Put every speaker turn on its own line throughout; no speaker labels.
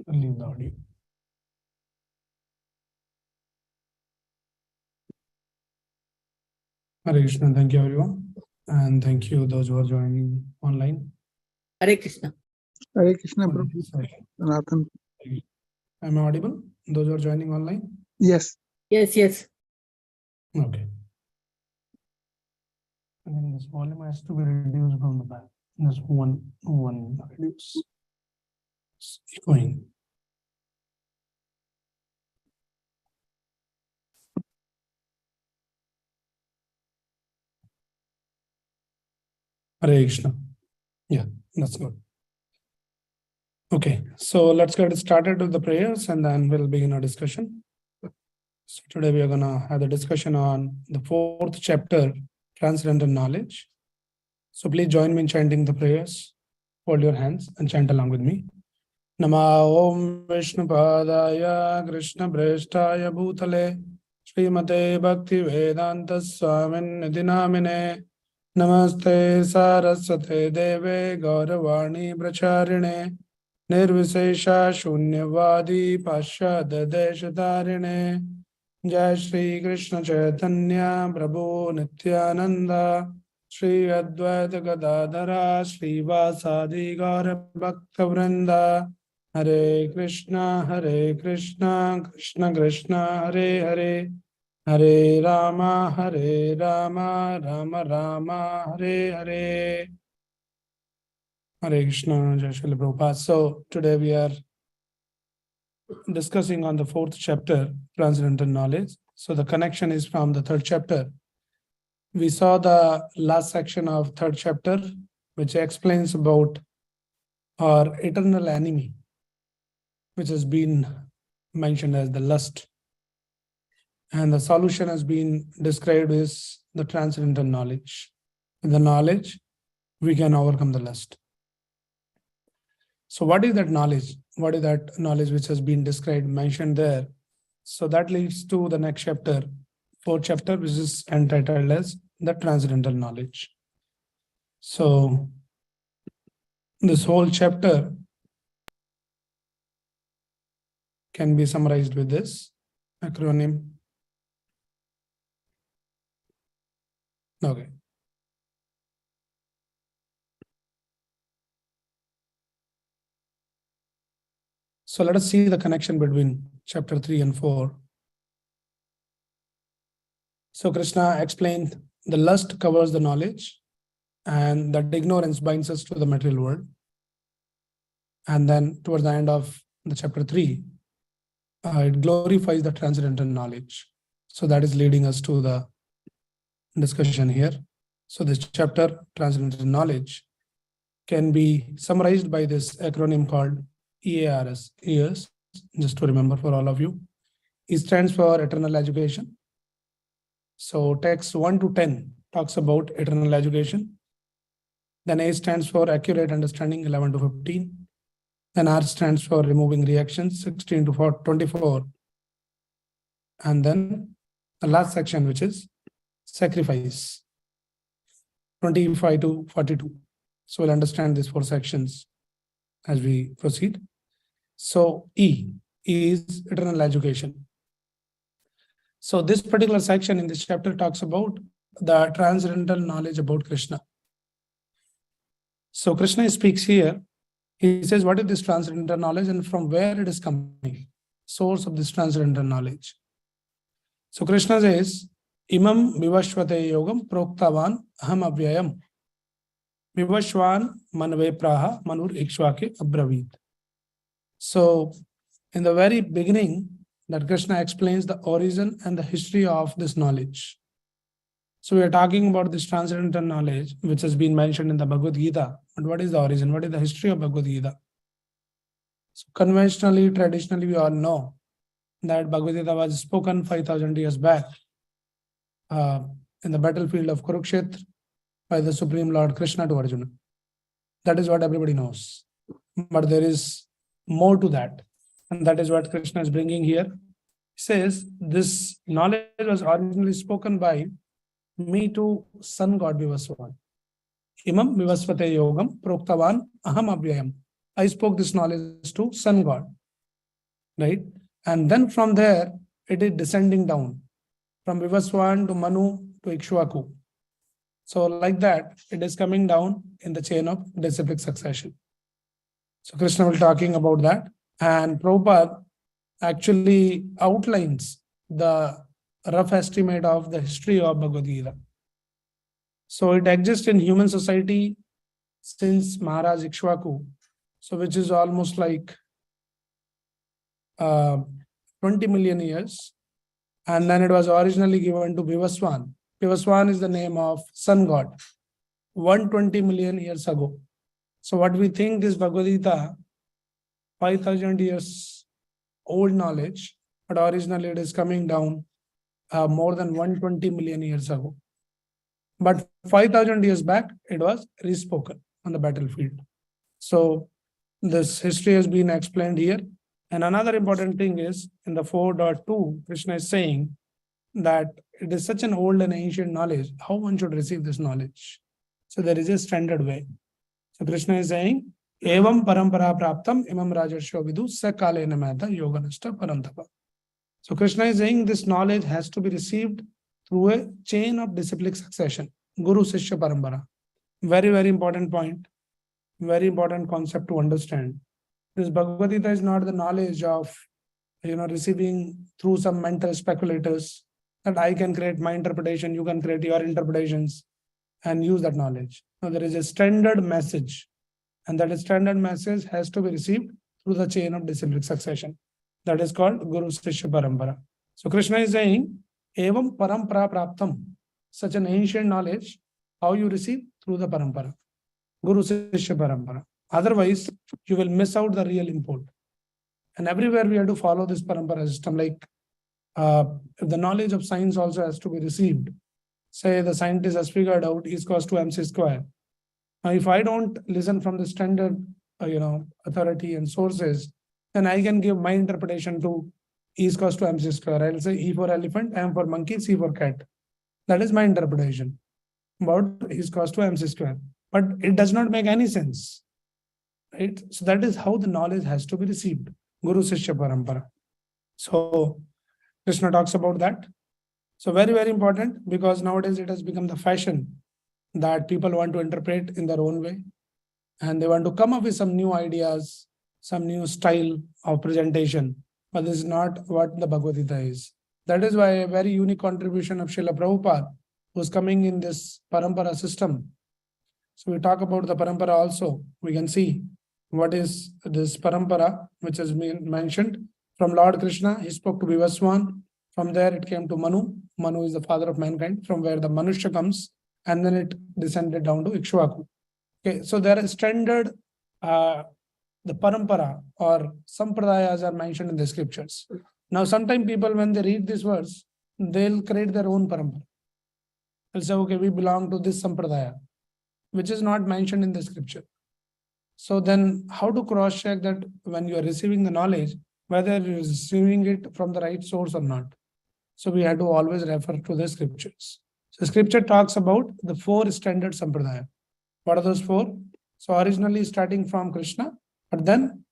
Leave the audio. Hare Krishna, thank you everyone. And thank you those who are joining online.
Hare Krishna.
Hare Krishna, bro.
Sorry.
Sanatan.
Am I audible? Those who are joining online?
Yes.
Yes, yes.
Okay. I think this volume has to be reduced from the back. This one reduce. It's echoing. Hare Krishna. Yeah, that's good. Okay, so let's get started with the prayers and then we'll begin our discussion. So today we are gonna have a discussion on the 4th chapter, Transcendental Knowledge. So please join me in chanting the prayers. Hold your hands and chant along with me. Nama Om Vishnu Padaya Krishna Prestaya Bhutale Srimate Bhakti Vedanta Swamin Nidinamine Namaste Saraswate Deve Gauravani Pracharine Nirvisesha Shunyavadi Pashad Deshatarine Jai Shri Krishna Chaitanya Prabhu Nityananda Shri Advaita Gadadhara Shri Vasadi Gaura Bhakta Vrinda Hare Krishna Krishna Krishna Hare Hare Hare Rama Rama Rama Hare Hare. Hare Krishna, Jai Shri Prabhupada. So today we are discussing on the 4th chapter, Transcendental Knowledge. So the connection is from the 3rd chapter. We saw the last section of 3rd chapter, which explains about our eternal enemy, which has been mentioned as the lust. And the solution has been described as the transcendental knowledge. With the knowledge, we can overcome the lust. So what is that knowledge? What is that knowledge which has been described, mentioned there? So that leads to the next chapter, 4th chapter, which is entitled as the transcendental knowledge. So this whole chapter can be summarized with this acronym. Okay. So let us see the connection between chapter 3 and 4. So Krishna explained the lust covers the knowledge and that ignorance binds us to the material world. And then towards the end of the chapter 3, it glorifies the transcendental knowledge. So that is leading us to the discussion here. So this chapter, transcendental knowledge, can be summarized by this acronym called EARS, EARS, just to remember for all of you. E stands for eternal education. So text 1 to 10 talks about eternal education. Then A stands for accurate understanding, 11 to 15. Then R stands for removing reactions, 16 to 24. And then the last section, which is sacrifice, 25 to 42. So we'll understand these 4 sections as we proceed. So E is eternal education. So this particular section in this chapter talks about the transcendental knowledge about Krishna. So Krishna speaks here. He says, what is this transcendental knowledge and from where it is coming? Source of this transcendental knowledge. So Krishna says, Imam vivashvate yogam proktavan aham avyayam. Vivashvan manve praha manur ikshvake abravit. So in the very beginning, that Krishna explains the origin and the history of this knowledge. So we are talking about this transcendental knowledge, which has been mentioned in the Bagavad Gita. But what is the origin? What is the history of Bagavad Gita? So conventionally, traditionally, we all know that Bagavad Gita was spoken 5,000 years back in the battlefield of Kurukshetra by the Supreme Lord Krishna to Arjuna. That is what everybody knows. But there is more to that. And that is what Krishna is bringing here. He says, this knowledge was originally spoken by me to sun god Vivaswan. Imam Vivasvate Yogam Proktavan Aham Avyayam. I spoke this knowledge to sun god. right? And then from there, it is descending down from Vivaswan to Manu to Ikshwaku. So like that, it is coming down in the chain of disciplic succession. So Krishna will be talking about that. And Prabhupada actually outlines the rough estimate of the history of Bhagavad Gita. So it exists in human society since Maharaj Ikshwaku, so which is almost like 20 million years. And then it was originally given to Vivaswan. Vivaswan is the name of sun god, 120 million years ago. So what we think is Bhagavad Gita, 5,000 years old knowledge, but originally it is coming down more than 120 million years ago. But 5,000 years back, it was respoken on the battlefield. So this history has been explained here. And another important thing is in the 4.2, Krishna is saying that it is such an old and ancient knowledge, how one should receive this knowledge. So there is a standard way. So Krishna is saying, Evam parampara praptam imam rajarsho vidu sakalena mata yoganashta parantapa. So Krishna is saying this knowledge has to be received through a chain of disciplic succession, Guru Sishya Parampara. Very, very important point, very important concept to understand. This Bhagavad Gita is not the knowledge of, receiving through some mental speculators that I can create my interpretation, you can create your interpretations and use that knowledge. Now there is a standard message, and that standard message has to be received through the chain of disciplic succession. That is called Guru Sishya Parampara. So Krishna is saying, Evam parampara praptam, such an ancient knowledge, how you receive through the parampara, Guru Sishya Parampara. Otherwise, you will miss out the real import. And everywhere we have to follow this parampara system. Like if the knowledge of science also has to be received, say the scientist has figured out E is equals to mc square. Now, if I don't listen from the standard, authority and sources, then I can give my interpretation to E is equals to mc square. I'll say E for elephant, M for monkey, C for cat. That is my interpretation about E is equals to mc square. But it does not make any sense. Right? So that is how the knowledge has to be received. Guru Sishya Parampara. So Krishna talks about that. So very, very important, because nowadays it has become the fashion that people want to interpret in their own way. And they want to come up with some new ideas, some new style of presentation. But this is not what the Bhagavad Gita is. That is why a very unique contribution of Srila Prabhupada was coming in this parampara system. So we talk about the parampara also. We can see what is this parampara, which has been mentioned. From Lord Krishna, he spoke to Vivaswan. From there, it came to Manu. Manu is the father of mankind, from where the Manushya comes. And then it descended down to Ikshwaku. Okay, so there is standard, the parampara or sampradayas are mentioned in the scriptures. Now, sometimes people, when they read this verse, they'll create their own parampara. They'll say, okay, we belong to this sampradaya, which is not mentioned in the scripture. So then how to cross-check that when you are receiving the knowledge, whether you're receiving it from the right source or not? So we have to always refer to the scriptures. So scripture talks about the 4 standard sampradaya. What are those 4? So originally starting from Krishna, but then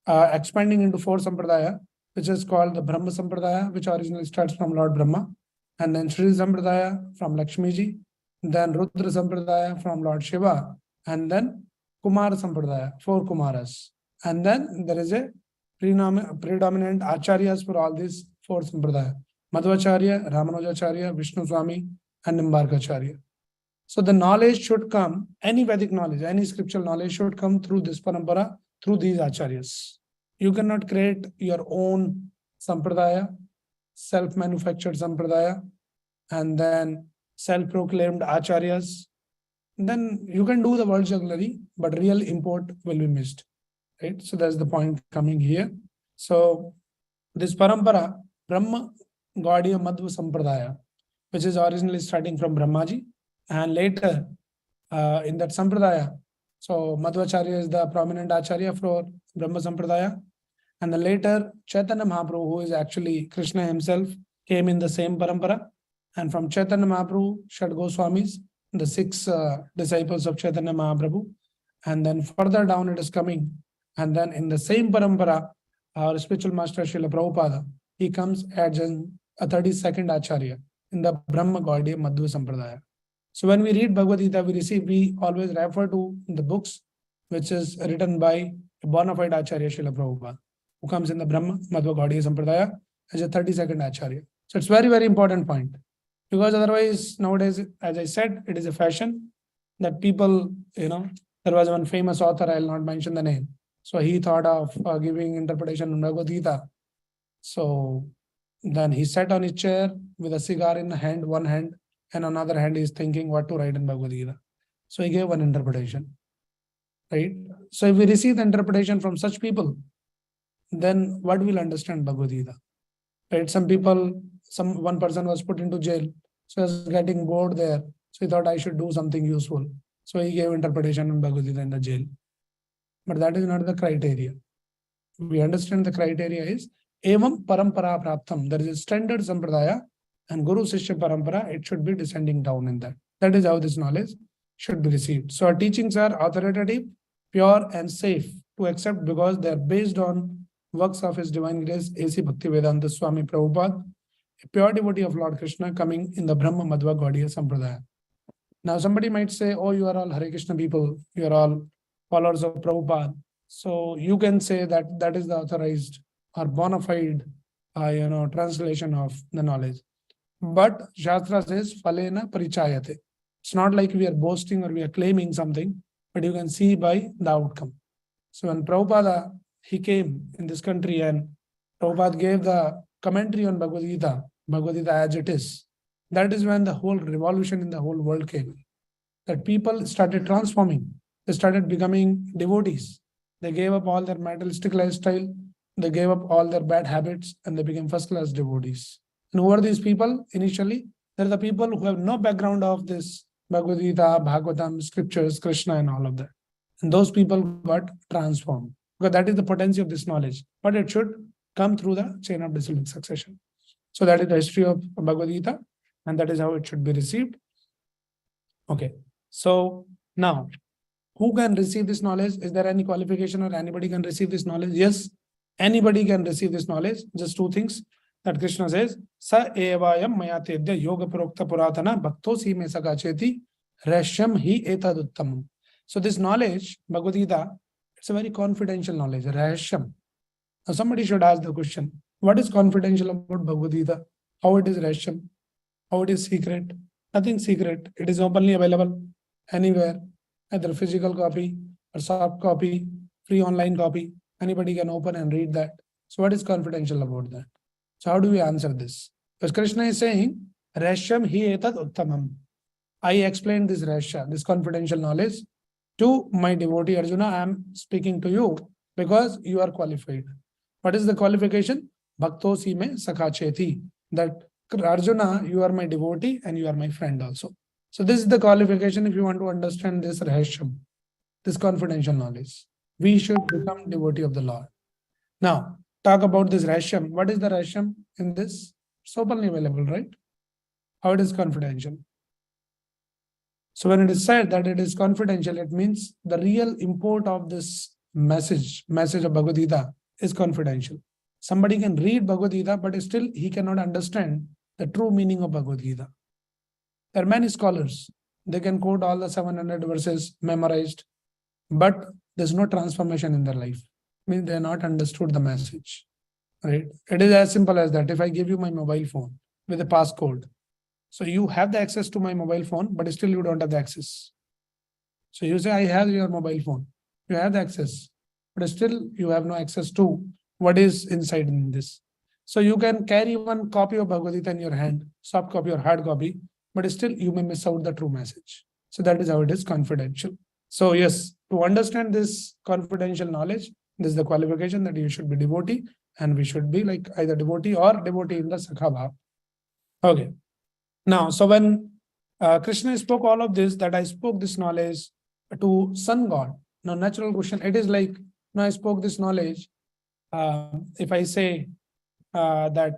expanding into 4 sampradaya, which is called the Brahma Sampradaya, which originally starts from Lord Brahma, and then Shri Sampradaya from Lakshmi Ji, then Rudra Sampradaya from Lord Shiva, and then Kumara Sampradaya, 4 Kumaras. And then there is a predominant acharyas for all these 4 sampradaya. Madhvacharya, Ramanujacharya, Vishnu Swami, and Nimbarkacharya. So the knowledge should come, any Vedic knowledge, any scriptural knowledge should come through this parampara, through these acharyas. You cannot create your own sampradaya, self-manufactured sampradaya, and then self-proclaimed acharyas. Then you can do the world jugglery, but real import will be missed. Right? So that's the point coming here. So this parampara, Brahma Gaudiya Madhva Sampradaya, which is originally starting from Brahmaji, and later in that Sampradaya, so Madhvacharya is the prominent Acharya for Brahma Sampradaya, and then later Chaitanya Mahaprabhu, who is actually Krishna himself, came in the same parampara, and from Chaitanya Mahaprabhu, Shad Goswamis, the 6 disciples of Chaitanya Mahaprabhu, and then further down it is coming, and then in the same parampara, our spiritual master Srila Prabhupada, he comes as a 32nd Acharya in the Brahma Gaudiya Madhva Sampradaya. So when we read Bhagavad Gita, we always refer to the books which is written by a bona fide Acharya Srila Prabhupada, who comes in the Brahma Madhva Gaudiya Sampradaya as a 32nd Acharya. So it's very, very important point. Because otherwise, nowadays, as I said, it is a fashion that people, there was one famous author, I'll not mention the name. So he thought of giving interpretation on Bhagavad Gita. So then he sat on his chair with a cigar in hand, one hand, and another hand is thinking what to write in Bhagavad Gita. So he gave one interpretation, right? So if we receive the interpretation from such people, then what will understand Bhagavad Gita? Right? One person was put into jail, so he was getting bored there. So he thought I should do something useful. So he gave interpretation on Bhagavad Gita in the jail. But that is not the criteria. We understand the criteria is Evam Parampara Praptam. There is a standard Sampradaya and Guru Sishya Parampara, it should be descending down in that. That is how this knowledge should be received. So our teachings are authoritative, pure and safe to accept because they are based on works of His Divine Grace, A.C. Bhaktivedanta Swami Prabhupada, a pure devotee of Lord Krishna coming in the Brahma Madhva Gaudiya Sampradaya. Now somebody might say, oh, you are all Hare Krishna people, you are all followers of Prabhupada. So you can say that that is the authorized or bona fide translation of the knowledge. But Shastra says, Falena Parichayate. It's not like we are boasting or we are claiming something, but you can see by the outcome. So when Prabhupada, he came in this country and Prabhupada gave the commentary on Bhagavad Gita as it is. That is when the whole revolution in the whole world came. That people started transforming. They started becoming devotees. They gave up all their materialistic lifestyle. They gave up all their bad habits and they became first-class devotees. And who are these people? Initially, they're the people who have no background of this Bhagavad Gita, Bhagavatam, scriptures, Krishna and all of that. And those people got transformed. Because that is the potency of this knowledge. But it should come through the chain of disciplic succession. So that is the history of Bhagavad Gita. And that is how it should be received. Okay. So now, who can receive this knowledge? Is there any qualification or anybody can receive this knowledge? Yes, anybody can receive this knowledge. Just two things that Krishna says, Sa evayam mayatedya yoga prokta puratana bhaktosi me sagacheti rashyam hi etaduttamam. So this knowledge, Bhagavad Gita, it's a very confidential knowledge, rashyam. Now somebody should ask the question, what is confidential about Bhagavad Gita? How it is rashyam? How it is secret? Nothing secret. It is openly available anywhere, either physical copy or soft copy, free online copy. Anybody can open and read that. So what is confidential about that? So how do we answer this? Because Krishna is saying, Rashyam hi etad uttamam. I explained this Rashya, this confidential knowledge to my devotee Arjuna. I am speaking to you because you are qualified. What is the qualification? Bhaktosi me sakacheti. That Arjuna, you are my devotee and you are my friend also. So this is the qualification if you want to understand this Rahyam, this confidential knowledge. We should become devotee of the Lord. Now, talk about this Rahyam. What is the Rahyam in this? It's openly available, right? How it is confidential. So when it is said that it is confidential, it means the real import of this message of Bhagavad Gita is confidential. Somebody can read Bhagavad Gita, but still he cannot understand the true meaning of Bhagavad Gita. There are many scholars. They can quote all the 700 verses memorized, but there's no transformation in their life. I mean, they are not understood the message. Right? It is as simple as that. If I give you my mobile phone with a passcode, so you have the access to my mobile phone, but still you don't have the access. So you say, I have your mobile phone. You have the access, but still you have no access to what is inside in this. So you can carry one copy of Bhagavad Gita in your hand, soft copy or hard copy, but still you may miss out the true message. So that is how it is confidential. So yes, to understand this confidential knowledge, this is the qualification that you should be devotee, and we should be like either devotee or devotee in the Sakha Bhav. Okay. Now, so when Krishna spoke all of this, that I spoke this knowledge to Sun God. Now, natural question, it is like, now I spoke this knowledge. If I say that,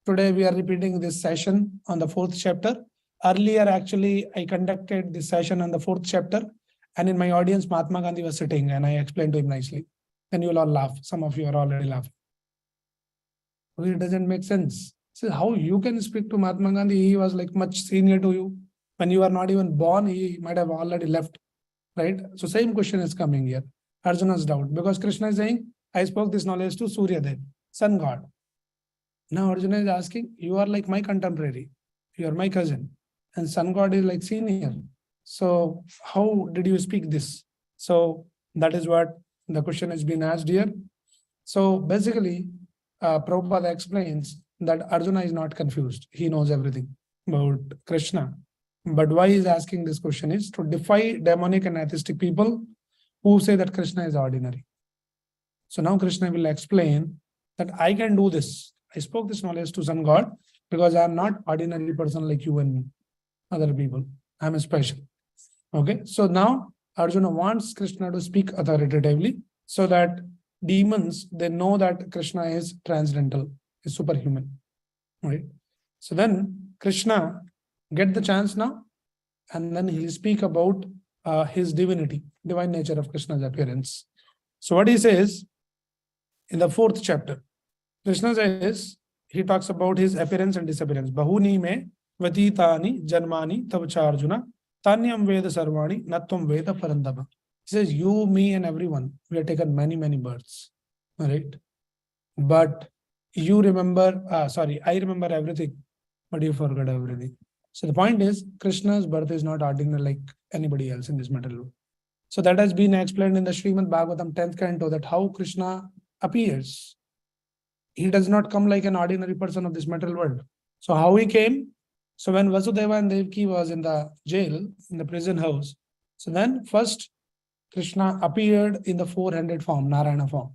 today we are repeating this session on the 4th chapter. Earlier, actually, I conducted this session on the 4th chapter, and in my audience, Mahatma Gandhi was sitting, and I explained to him nicely then you will all laugh. Some of you are already laughing. It doesn't make sense. So how you can speak to Mahatma Gandhi? He was like much senior to you. When you are not even born, he might have already left, right? So same question is coming here. Arjuna's doubt, because Krishna is saying, I spoke this knowledge to Surya Dev, sun god. Now Arjuna is asking, you are like my contemporary, you are my cousin, and sun god is like senior. So how did you speak this? So that is what the question has been asked here. So basically, Prabhupada explains that Arjuna is not confused. He knows everything about Krishna. But why he's asking this question is to defy demonic and atheistic people who say that Krishna is ordinary. So now Krishna will explain that I can do this. I spoke this knowledge to some God because I am not ordinary person like you and me, other people. I am special. Okay. So now Arjuna wants Krishna to speak authoritatively so that demons, they know that Krishna is transcendental, is superhuman. Right. So then Krishna get the chance now, and then he'll speak about his divinity, divine nature of Krishna's appearance. So what he says in the 4th chapter, Krishna says, he talks about his appearance and disappearance. Bahuni me vatitani janmani tavacharjuna tanyam veda sarvani natvam veda parandava. He says, you, me, and everyone, we have taken many, many births. All right. But you remember, I remember everything, but you forgot everything. So the point is, Krishna's birth is not ordinary like anybody else in this material world. So that has been explained in the Srimad Bhagavatam 10th canto, that how Krishna appears. He does not come like an ordinary person of this material world. So how he came? So when Vasudeva and Devaki was in the jail, in the prison house, so then first Krishna appeared in the 400 form, Narayana form,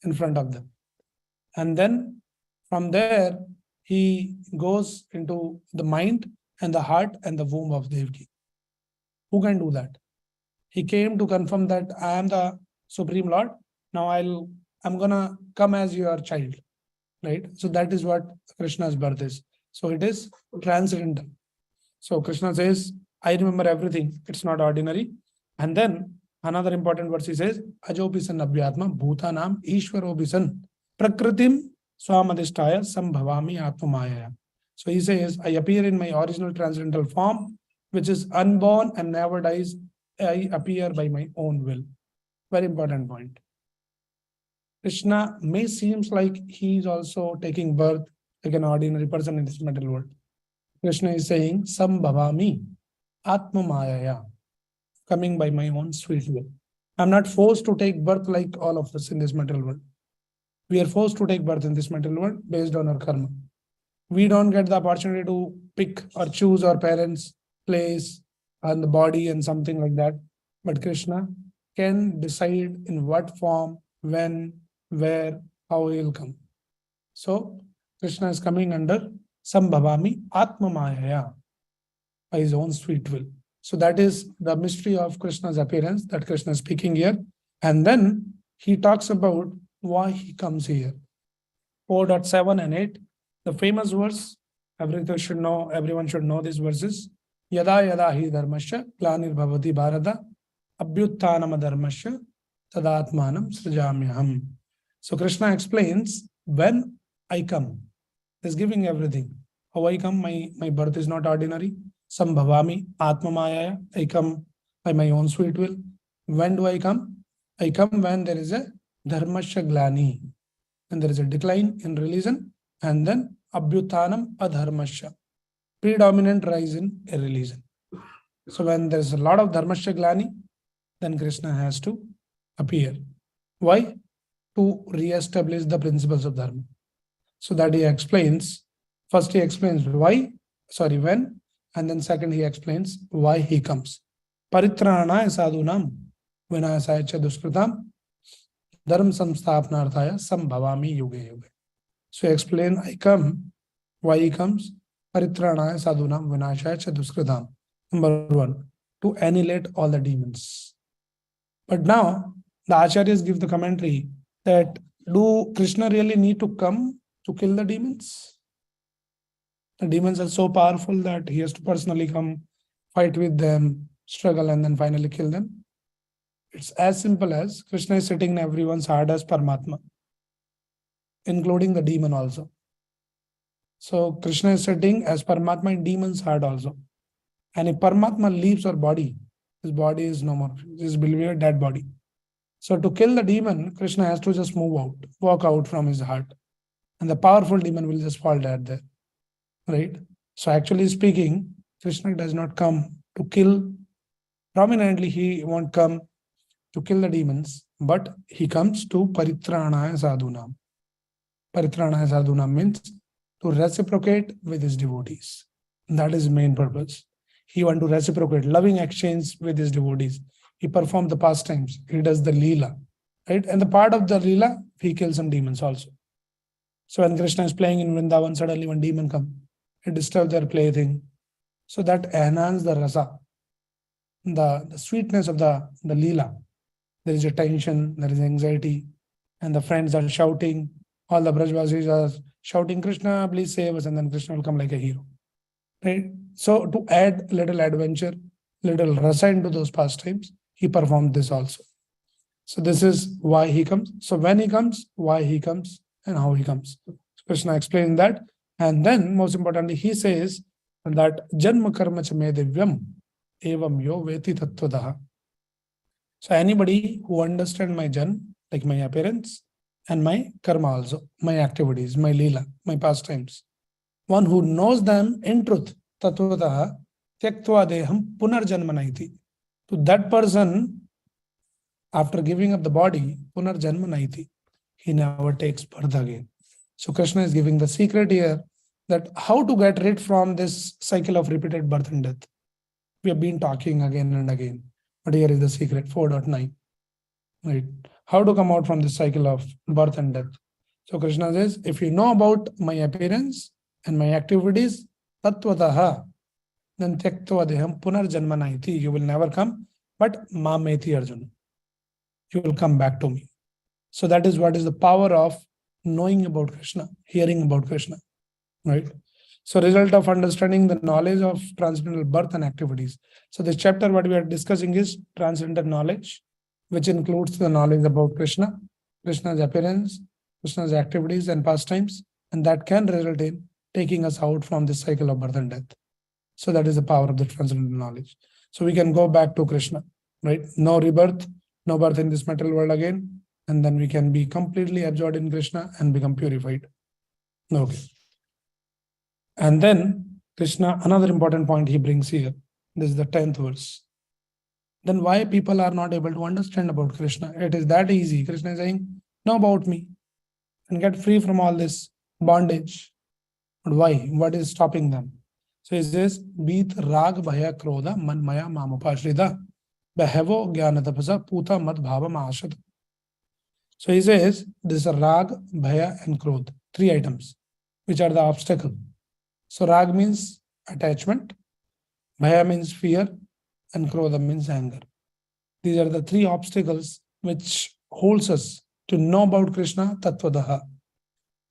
in front of them. And then from there, he goes into the mind and the heart and the womb of Devaki. Who can do that? He came to confirm that I am the Supreme Lord. Now I'm gonna come as your child. Right? So that is what Krishna's birth is. So it is transcendental. So Krishna says, I remember everything. It's not ordinary. And then another important verse he says, Ajopisan Abhyatma Bhutanam Ishwarobisan Prakritim Swamadhishtaya Sambhavami Atmamaya. So he says, I appear in my original transcendental form, which is unborn and never dies. I appear by my own will. Very important point. Krishna may seems like he is also taking birth like an ordinary person in this material world. Krishna is saying, Sambhavami Atma Mayaya, coming by my own sweet will. I'm not forced to take birth like all of us in this material world. We are forced to take birth in this material world based on our karma. We don't get the opportunity to pick or choose our parents' place and the body and something like that. But Krishna can decide in what form, when, where, how he will come. So Krishna is coming under Sambhavami Atma Mayaya, by his own sweet will. So that is the mystery of Krishna's appearance that Krishna is speaking here. And then he talks about why he comes here. 4.7 and 8, the famous verse, everyone should know these verses. Yada yada hi dharmasya glanir bhavati bharata abhyuttanam dharmasya tadatmanam srijamyaham. So Krishna explains, when I come, he's giving everything. How I come, my birth is not ordinary. Sambhavami Atma Mayaya, I come by my own sweet will. When do I come? I come when there is a dharmasya glani, and there is a decline in religion, and then abhyuttanam adharmasya, predominant rise in a religion. So when there is a lot of dharmasya glani, then Krishna has to appear. Why? To re-establish the principles of dharma. So that he explains. First he explains when, and then second he explains why he comes. Paritranaya sadhunam vinasaya cha duskritam dharma samstapnarthaya sambhavami yuge yuge. So explain, I come, why he comes. Paritranaya sadhunam vinasaya cha duskritam. Number 1, to annihilate all the demons. But now the acharyas give the commentary that do Krishna really need to come to kill the demons? The demons are so powerful that he has to personally come, fight with them, struggle, and then finally kill them? It's as simple as Krishna is sitting in everyone's heart as Paramatma, including the demon also. So Krishna is sitting as Paramatma in demon's heart also. And if Paramatma leaves our body, his body is no more. This will be a dead body. So to kill the demon, Krishna has to just move out, walk out from his heart. And the powerful demon will just fall dead there. Right? So actually speaking, Krishna does not come to kill. Prominently, he won't come to kill the demons, but he comes to paritranaya sadhunam. Paritranaya sadhunam means to reciprocate with his devotees. That is his main purpose. He wants to reciprocate, loving exchange with his devotees. He performs the pastimes. He does the leela, right? And the part of the leela, he kills some demons also. So when Krishna is playing in Vrindavan, suddenly one demon comes. It disturbs their plaything. So that enhances the rasa, the sweetness of the leela. There is a tension, there is anxiety, and the friends are shouting. All the Brajvasis are shouting, Krishna, please save us, and then Krishna will come like a hero. Right? So to add little adventure, little rasa into those pastimes, he performed this also. So this is why he comes. So when he comes, why he comes, and how he comes. So Krishna explained that. And then most importantly, he says that Janma karma cha me divyam evam yo veti tattvadaha. So anybody who understands my janma, like my appearance, and my karma also, my activities, my leela, my pastimes, one who knows them in truth, tattvadaha, tyaktva deham punarjanmanaiti. To that person, after giving up the body, punarjanmanaiti, he never takes birth again. So Krishna is giving the secret here that how to get rid from this cycle of repeated birth and death. We have been talking again and again, but here is the secret, 4.9. Right? How to come out from this cycle of birth and death. So Krishna says, if you know about my appearance and my activities, tattvataha, then tyaktva deham punarjanmanaiti, you will never come, but mameti Arjuna. You will come back to me. So that is what is the power of knowing about Krishna, hearing about Krishna, right? So result of understanding the knowledge of transcendental birth and activities. So this chapter, what we are discussing is transcendental knowledge, which includes the knowledge about Krishna, Krishna's appearance, Krishna's activities and pastimes, and that can result in taking us out from this cycle of birth and death. So that is the power of the transcendental knowledge. So we can go back to Krishna, right? No rebirth, no birth in this material world again, and then we can be completely absorbed in Krishna and become purified. Okay. And then Krishna, another important point he brings here, this is the 10th verse. Then why people are not able to understand about Krishna? It is that easy. Krishna is saying, know about me and get free from all this bondage. But why? What is stopping them? So he says, Beat rag bhaya krodha man maya mamupashrida behavo jnana tapasa puta mad bhava maashad. So he says, this is rag, bhaya and krodh, 3 items, which are the obstacle. So rag means attachment, bhaya means fear, and krodha means anger. These are the 3 obstacles which holds us to know about Krishna tattvadaha.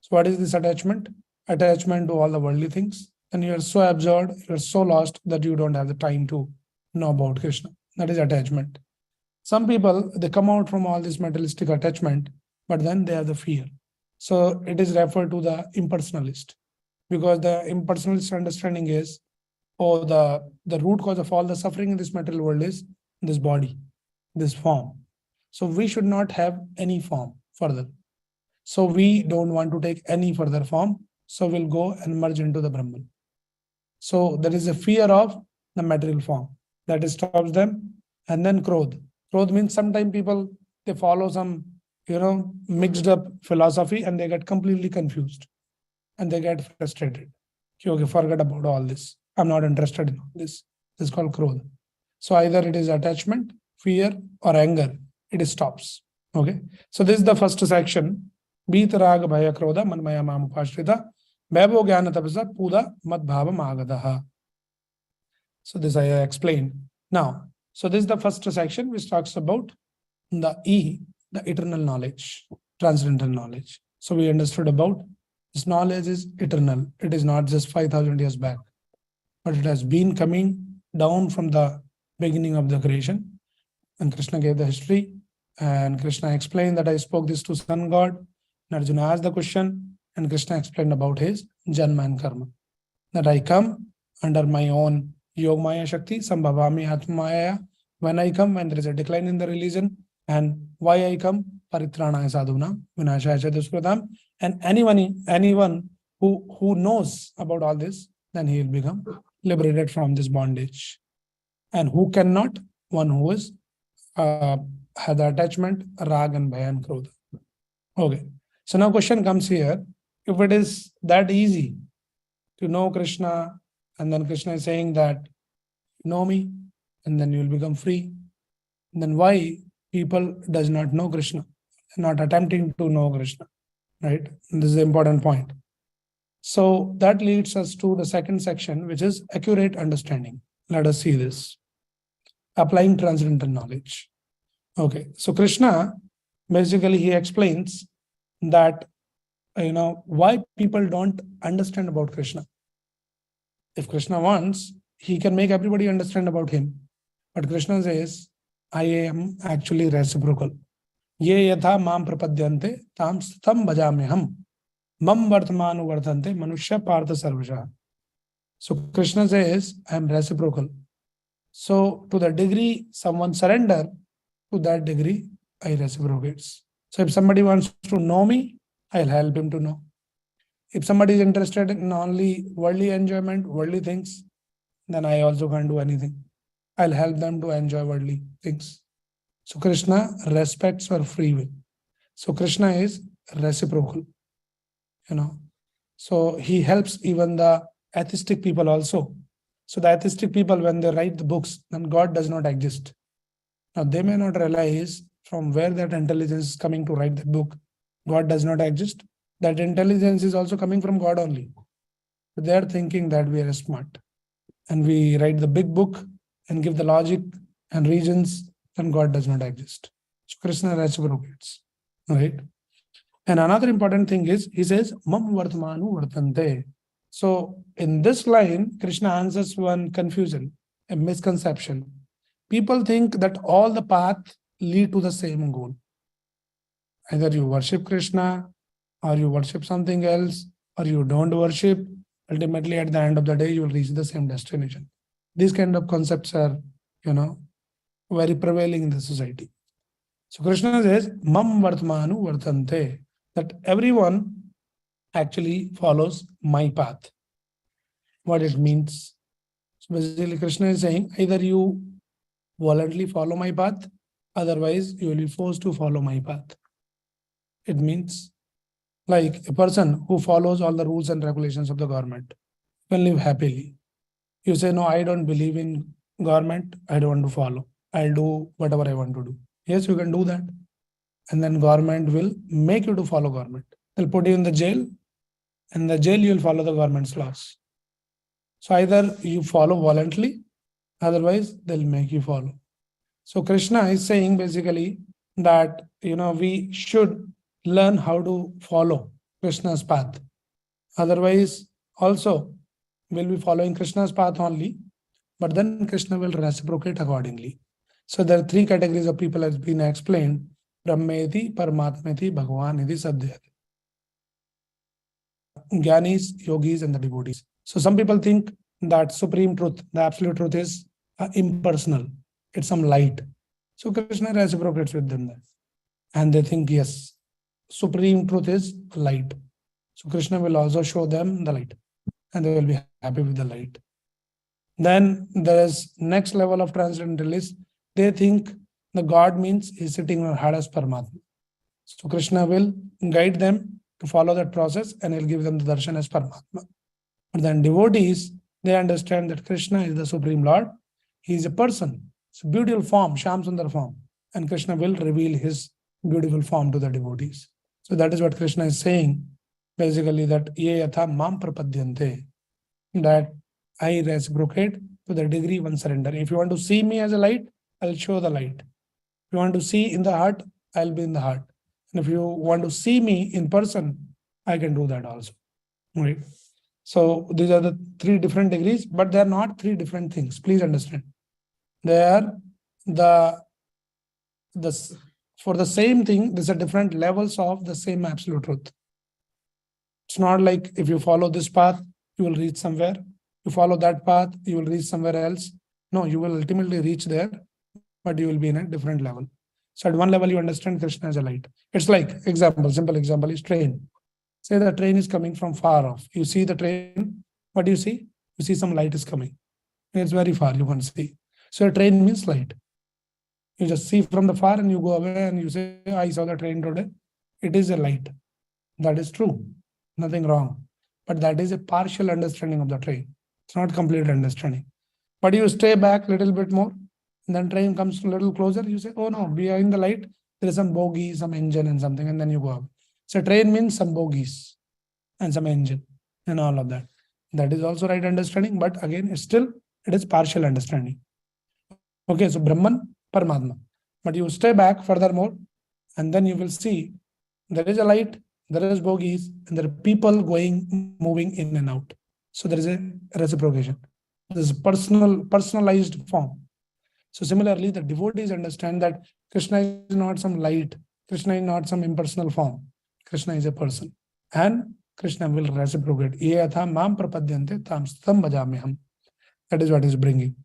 So what is this attachment? Attachment to all the worldly things. And you are so absorbed, you are so lost that you don't have the time to know about Krishna. That is attachment. Some people, they come out from all this materialistic attachment, but then they have the fear. So it is referred to the impersonalist, because the impersonalist understanding is, oh, the root cause of all the suffering in this material world is this body, this form. So we should not have any form further. So we don't want to take any further form. So we'll go and merge into the Brahman. So there is a fear of the material form that stops them. And then krodh. Krodh means sometimes people, they follow some, mixed up philosophy and they get completely confused and they get frustrated. Okay, forget about all this. I'm not interested in all this. This is called krodh. So either it is attachment, fear, or anger. It stops. Okay. So this is the first section. Beat raga bhaya krodha manmaya mamupashrita bhavo jnana tapasa puda mad bhava magadaha. So this I explained. Now, so this is the first section which talks about the eternal knowledge, transcendental knowledge. So we understood about this knowledge is eternal. It is not just 5,000 years back, but it has been coming down from the beginning of the creation. And Krishna gave the history. And Krishna explained that I spoke this to sun god. And Arjuna asked the question. And Krishna explained about his Janma and Karma. That I come under my own Yogmaya Shakti, Sambhavami Atmaya. When I come, when there is a decline in the religion, and why I come, Paritranaya Sadhuna, Vinashaya Duskritam. And anyone who knows about all this, then he will become liberated from this bondage. And who cannot? One who is had the attachment, rag and bhaya and krodha. Okay. So now question comes here. If it is that easy to know Krishna, and then Krishna is saying that know me, and then you will become free, then why people does not know Krishna, not attempting to know Krishna, right? And this is the important point. So that leads us to the second section, which is accurate understanding. Let us see this. Applying transcendental knowledge. Okay, so Krishna, basically he explains that, why people don't understand about Krishna. If Krishna wants, he can make everybody understand about him. But Krishna says, I am actually reciprocal. Ye yatha mam prapadyante tam stam bhajamyaham. Mam vartamanu vartante manushya partha sarvasha. So Krishna says, I am reciprocal. So to the degree someone surrender, to that degree I reciprocate. So if somebody wants to know me, I'll help him to know. If somebody is interested in only worldly enjoyment, worldly things, then I also can't do anything. I'll help them to enjoy worldly things. So Krishna respects our free will. So Krishna is reciprocal. So he helps even the atheistic people also. So the atheistic people, when they write the books, then God does not exist. Now they may not realize from where that intelligence is coming to write the book. God does not exist. That intelligence is also coming from God only. But they are thinking that we are smart. And we write the big book and give the logic and reasons, then God does not exist. So Krishna reciprocates. Right? And another important thing is, he says, Mam Vartamanu Vartante. So in this line, Krishna answers one confusion, a misconception. People think that all the paths lead to the same goal. Either you worship Krishna, or you worship something else, or you don't worship. Ultimately, at the end of the day, you will reach the same destination. These kind of concepts are, very prevailing in the society. So Krishna says, Mam Vartmanu Vartante, that everyone actually follows my path. What it means. So basically, Krishna is saying, either you voluntarily follow my path, otherwise you will be forced to follow my path. It means, like a person who follows all the rules and regulations of the government can live happily. You say, no, I don't believe in government, I don't want to follow. I'll do whatever I want to do. Yes, you can do that. And then government will make you to follow government. They'll put you in the jail, and in the jail you will follow the government's laws. So either you follow voluntarily, otherwise they'll make you follow. So Krishna is saying basically that, we should learn how to follow Krishna's path. Otherwise, also, we'll be following Krishna's path only, but then Krishna will reciprocate accordingly. So there are three categories of people as been explained. Brahmeti, Paramatmeti, Bhagavaniti, Sadhyati. Gyanis, yogis, and the devotees. So some people think that supreme truth, the absolute truth is impersonal. It's some light. So Krishna reciprocates with them. And they think, yes, supreme truth is light. So Krishna will also show them the light. And they will be happy with the light. Then there is next level of transcendentalists. They think the God means he's sitting on heart as Paramatma. So Krishna will guide them to follow that process, and he'll give them the darshan as Paramatma. But then devotees, they understand that Krishna is the Supreme Lord. He is a person. It's a beautiful form, Shyam Sundar form. And Krishna will reveal his beautiful form to the devotees. So that is what Krishna is saying. Basically that ye yatha mam prapadyante, that I reciprocate to the degree one surrender. If you want to see me as a light, I'll show the light. If you want to see in the heart, I'll be in the heart. And if you want to see me in person, I can do that also. Right? So these are the three different degrees, but they are not three different things. Please understand. They are the this for the same thing, there's a different levels of the same absolute truth. It's not like if you follow this path, you will reach somewhere. You follow that path, you will reach somewhere else. No, you will ultimately reach there, but you will be in a different level. So at one level, you understand Krishna as a light. It's like example, simple example is train. Say the train is coming from far off. You see the train, what do you see? You see some light is coming. It's very far, you can't see. So a train means light. You just see from the far and you go away and you say, I saw the train today. It is a light. That is true. Nothing wrong. But that is a partial understanding of the train. It's not complete understanding. But you stay back a little bit more, and then train comes a little closer. You say, oh no, behind the light, there is some bogie, some engine and something, and then you go up. So train means some bogies and some engine and all of that. That is also right understanding, but again, it is partial understanding. Okay, so Brahman, Paramatma. But you stay back furthermore, and then you will see there is a light, there is bogies, and there are people moving in and out. So there is a reciprocation. This is personalized form. So similarly, the devotees understand that Krishna is not some light, Krishna is not some impersonal form. Krishna is a person. And Krishna will reciprocate. Ye atha mam prapadyante tam stam bhajamyaham. That is what is bringing.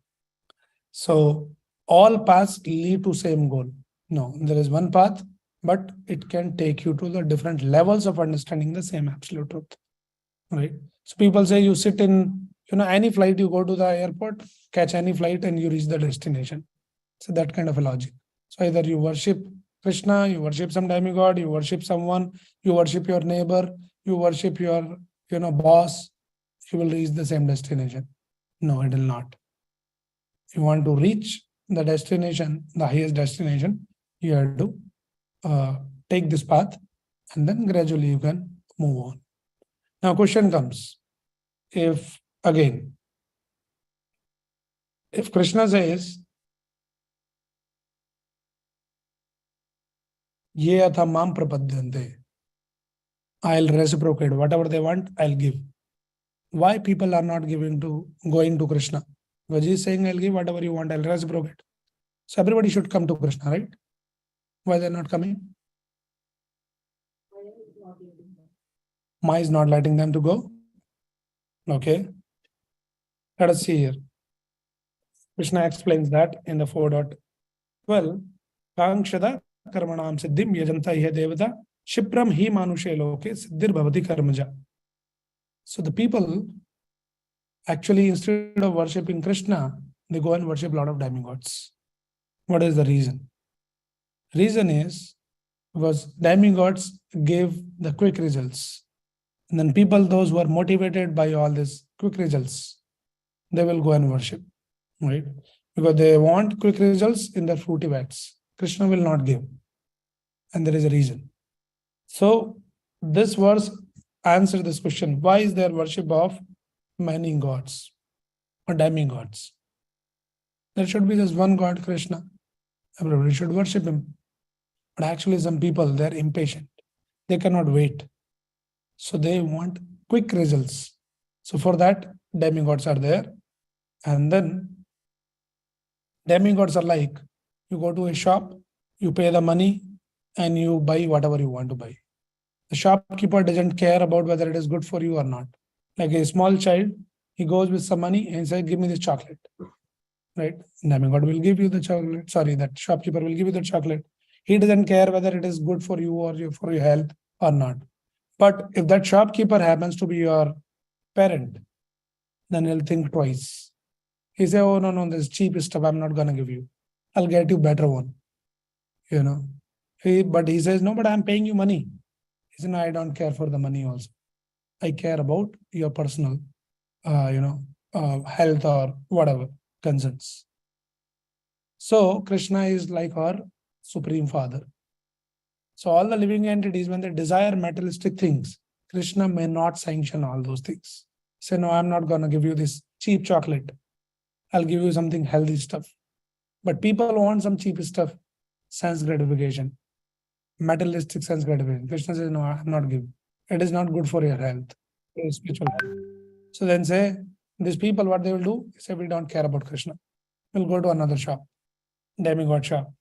So all paths lead to same goal. No, there is one path, but it can take you to the different levels of understanding the same absolute truth. Right? So people say you sit in, any flight, you go to the airport, catch any flight and you reach the destination. So that kind of a logic. So either you worship Krishna, you worship some demigod, you worship someone, you worship your neighbor, you worship your, boss, you will reach the same destination. No, it will not. You want to reach the destination, the highest destination, you have to take this path and then gradually you can move on. Now question comes, if Krishna says, Ye atha mam prapadyante, I'll reciprocate, whatever they want, I'll give. Why people are not going to Krishna? Because he is saying, I'll give whatever you want, I'll reciprocate. So everybody should come to Krishna, right? Why they're not coming? Maya is not letting them to go. Okay. Let us see here. Krishna explains that in the 4.12. Kankshada karmanam siddhim yajanta iha devata shipram hi manushe loke siddhir bhavati karmaja. So the people actually, instead of worshipping Krishna, they go and worship a lot of demigods. What is the reason? Reason is because demigods give the quick results. And then people, those who are motivated by all these quick results, they will go and worship, right? Because they want quick results in their fruity vats. Krishna will not give. And there is a reason. So this verse answers this question. Why is there worship of many gods or demigods? There should be just one God, Krishna. Everybody should worship him. But actually some people, they're impatient. They cannot wait. So they want quick results. So for that, demigods are there. And then demigods are like, you go to a shop, you pay the money, and you buy whatever you want to buy. The shopkeeper doesn't care about whether it is good for you or not. Like a small child, he goes with some money and says, give me this chocolate. Right? Demigod will give you the chocolate. Sorry, that shopkeeper will give you the chocolate. He doesn't care whether it is good for you or for your health or not. But if that shopkeeper happens to be your parent, then he'll think twice. He say, oh, no, this cheap stuff I'm not going to give you. I'll get you better one. But he says, no, but I'm paying you money. He says, no, I don't care for the money also. I care about your personal, health or whatever concerns. So Krishna is like our Supreme Father. So all the living entities, when they desire materialistic things, Krishna may not sanction all those things. Say, no, I'm not going to give you this cheap chocolate. I'll give you something healthy stuff. But people want some cheap stuff, sense gratification, materialistic sense gratification. Krishna says, no, I'm not giving. It is not good for your health, your spiritual health. So then say, these people, what they will do? Say, we don't care about Krishna. We'll go to another shop, demigod shop.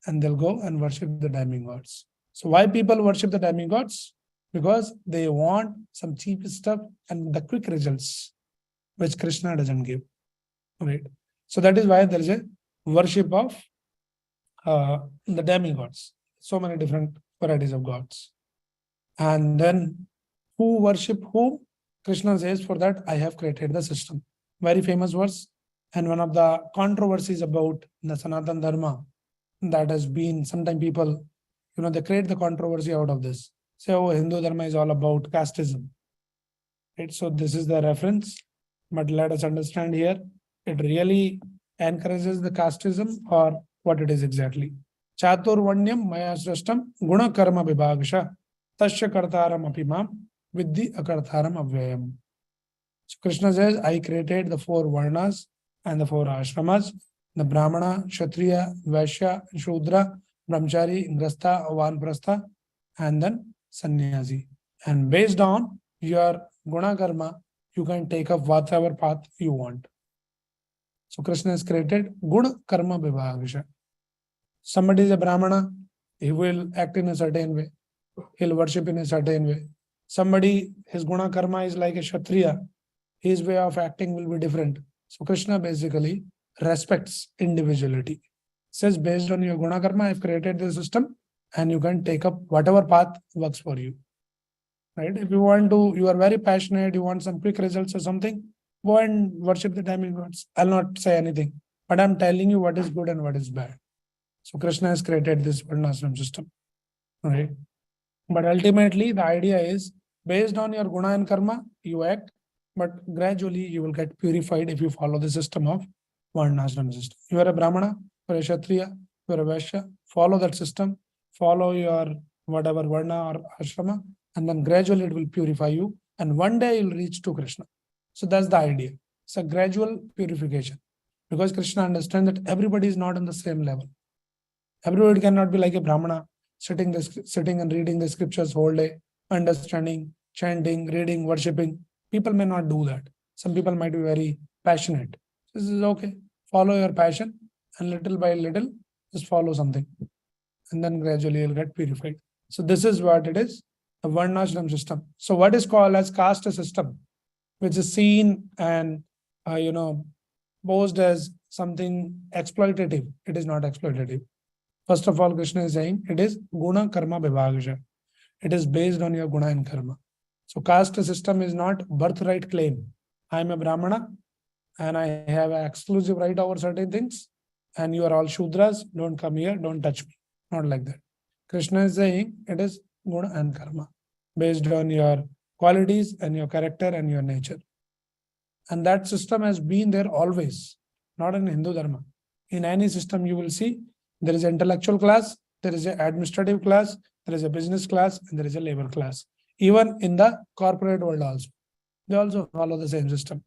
and they'll go and worship the demigods. So why people worship the demigods? Because they want some cheap stuff and the quick results, which Krishna doesn't give. Right. So that is why there is a worship of the demigods. So many different varieties of gods. And then who worship whom? Krishna says, for that I have created the system. Very famous verse. And one of the controversies about the Sanatan Dharma that has been, sometimes people, they create the controversy out of this. Say, oh, Hindu Dharma is all about casteism. Right? So this is the reference. But let us understand here, it really encourages the casteism or what it is exactly. Chaturvanyam maya srashtam guna karma vibhagasha tasya kartaram apimam vidhi akartaram avyayam. So Krishna says, I created the 4 varnas and the 4 ashramas, the Brahmana, Kshatriya, Vaishya, Shudra, Brahmachari, Grastha, Vanprastha, and then Sannyasi. And based on your guna karma, you can take up whatever path you want. So Krishna has created guna karma vibhagasha. Somebody is a Brahmana, he will act in a certain way. He'll worship in a certain way. Somebody, his guna karma is like a Kshatriya, his way of acting will be different. So Krishna basically respects individuality. Says, based on your guna karma, I've created the system and you can take up whatever path works for you. Right? If you are very passionate, you want some quick results or something, go and worship the demigods. I'll not say anything, but I'm telling you what is good and what is bad. So Krishna has created this varnashram system. Right? But ultimately, the idea is based on your guna and karma, you act, but gradually you will get purified if you follow the system of varnashram system. You are a Brahmana, you are a Kshatriya, you are a Vaishya, follow that system, follow your whatever varna or ashrama, and then gradually it will purify you. And one day you'll reach to Krishna. So that's the idea. It's a gradual purification. Because Krishna understands that everybody is not on the same level. Everybody cannot be like a Brahmana, sitting and reading the scriptures whole day, understanding, chanting, reading, worshipping. People may not do that. Some people might be very passionate. This is okay. Follow your passion and little by little, just follow something. And then gradually you'll get purified. So this is what it is, a varnashram system. So what is called as caste system, which is seen and, posed as something exploitative. It is not exploitative. First of all, Krishna is saying it is guna karma vibhagasha. It is based on your guna and karma. So caste system is not birthright claim. I am a Brahmana and I have an exclusive right over certain things, and you are all Shudras, don't come here, don't touch me. Not like that. Krishna is saying it is guna and karma based on your qualities and your character and your nature. And that system has been there always, not in Hindu Dharma. In any system you will see there is an intellectual class, there is an administrative class, there is a business class, and there is a labor class. Even in the corporate world also, they also follow the same system.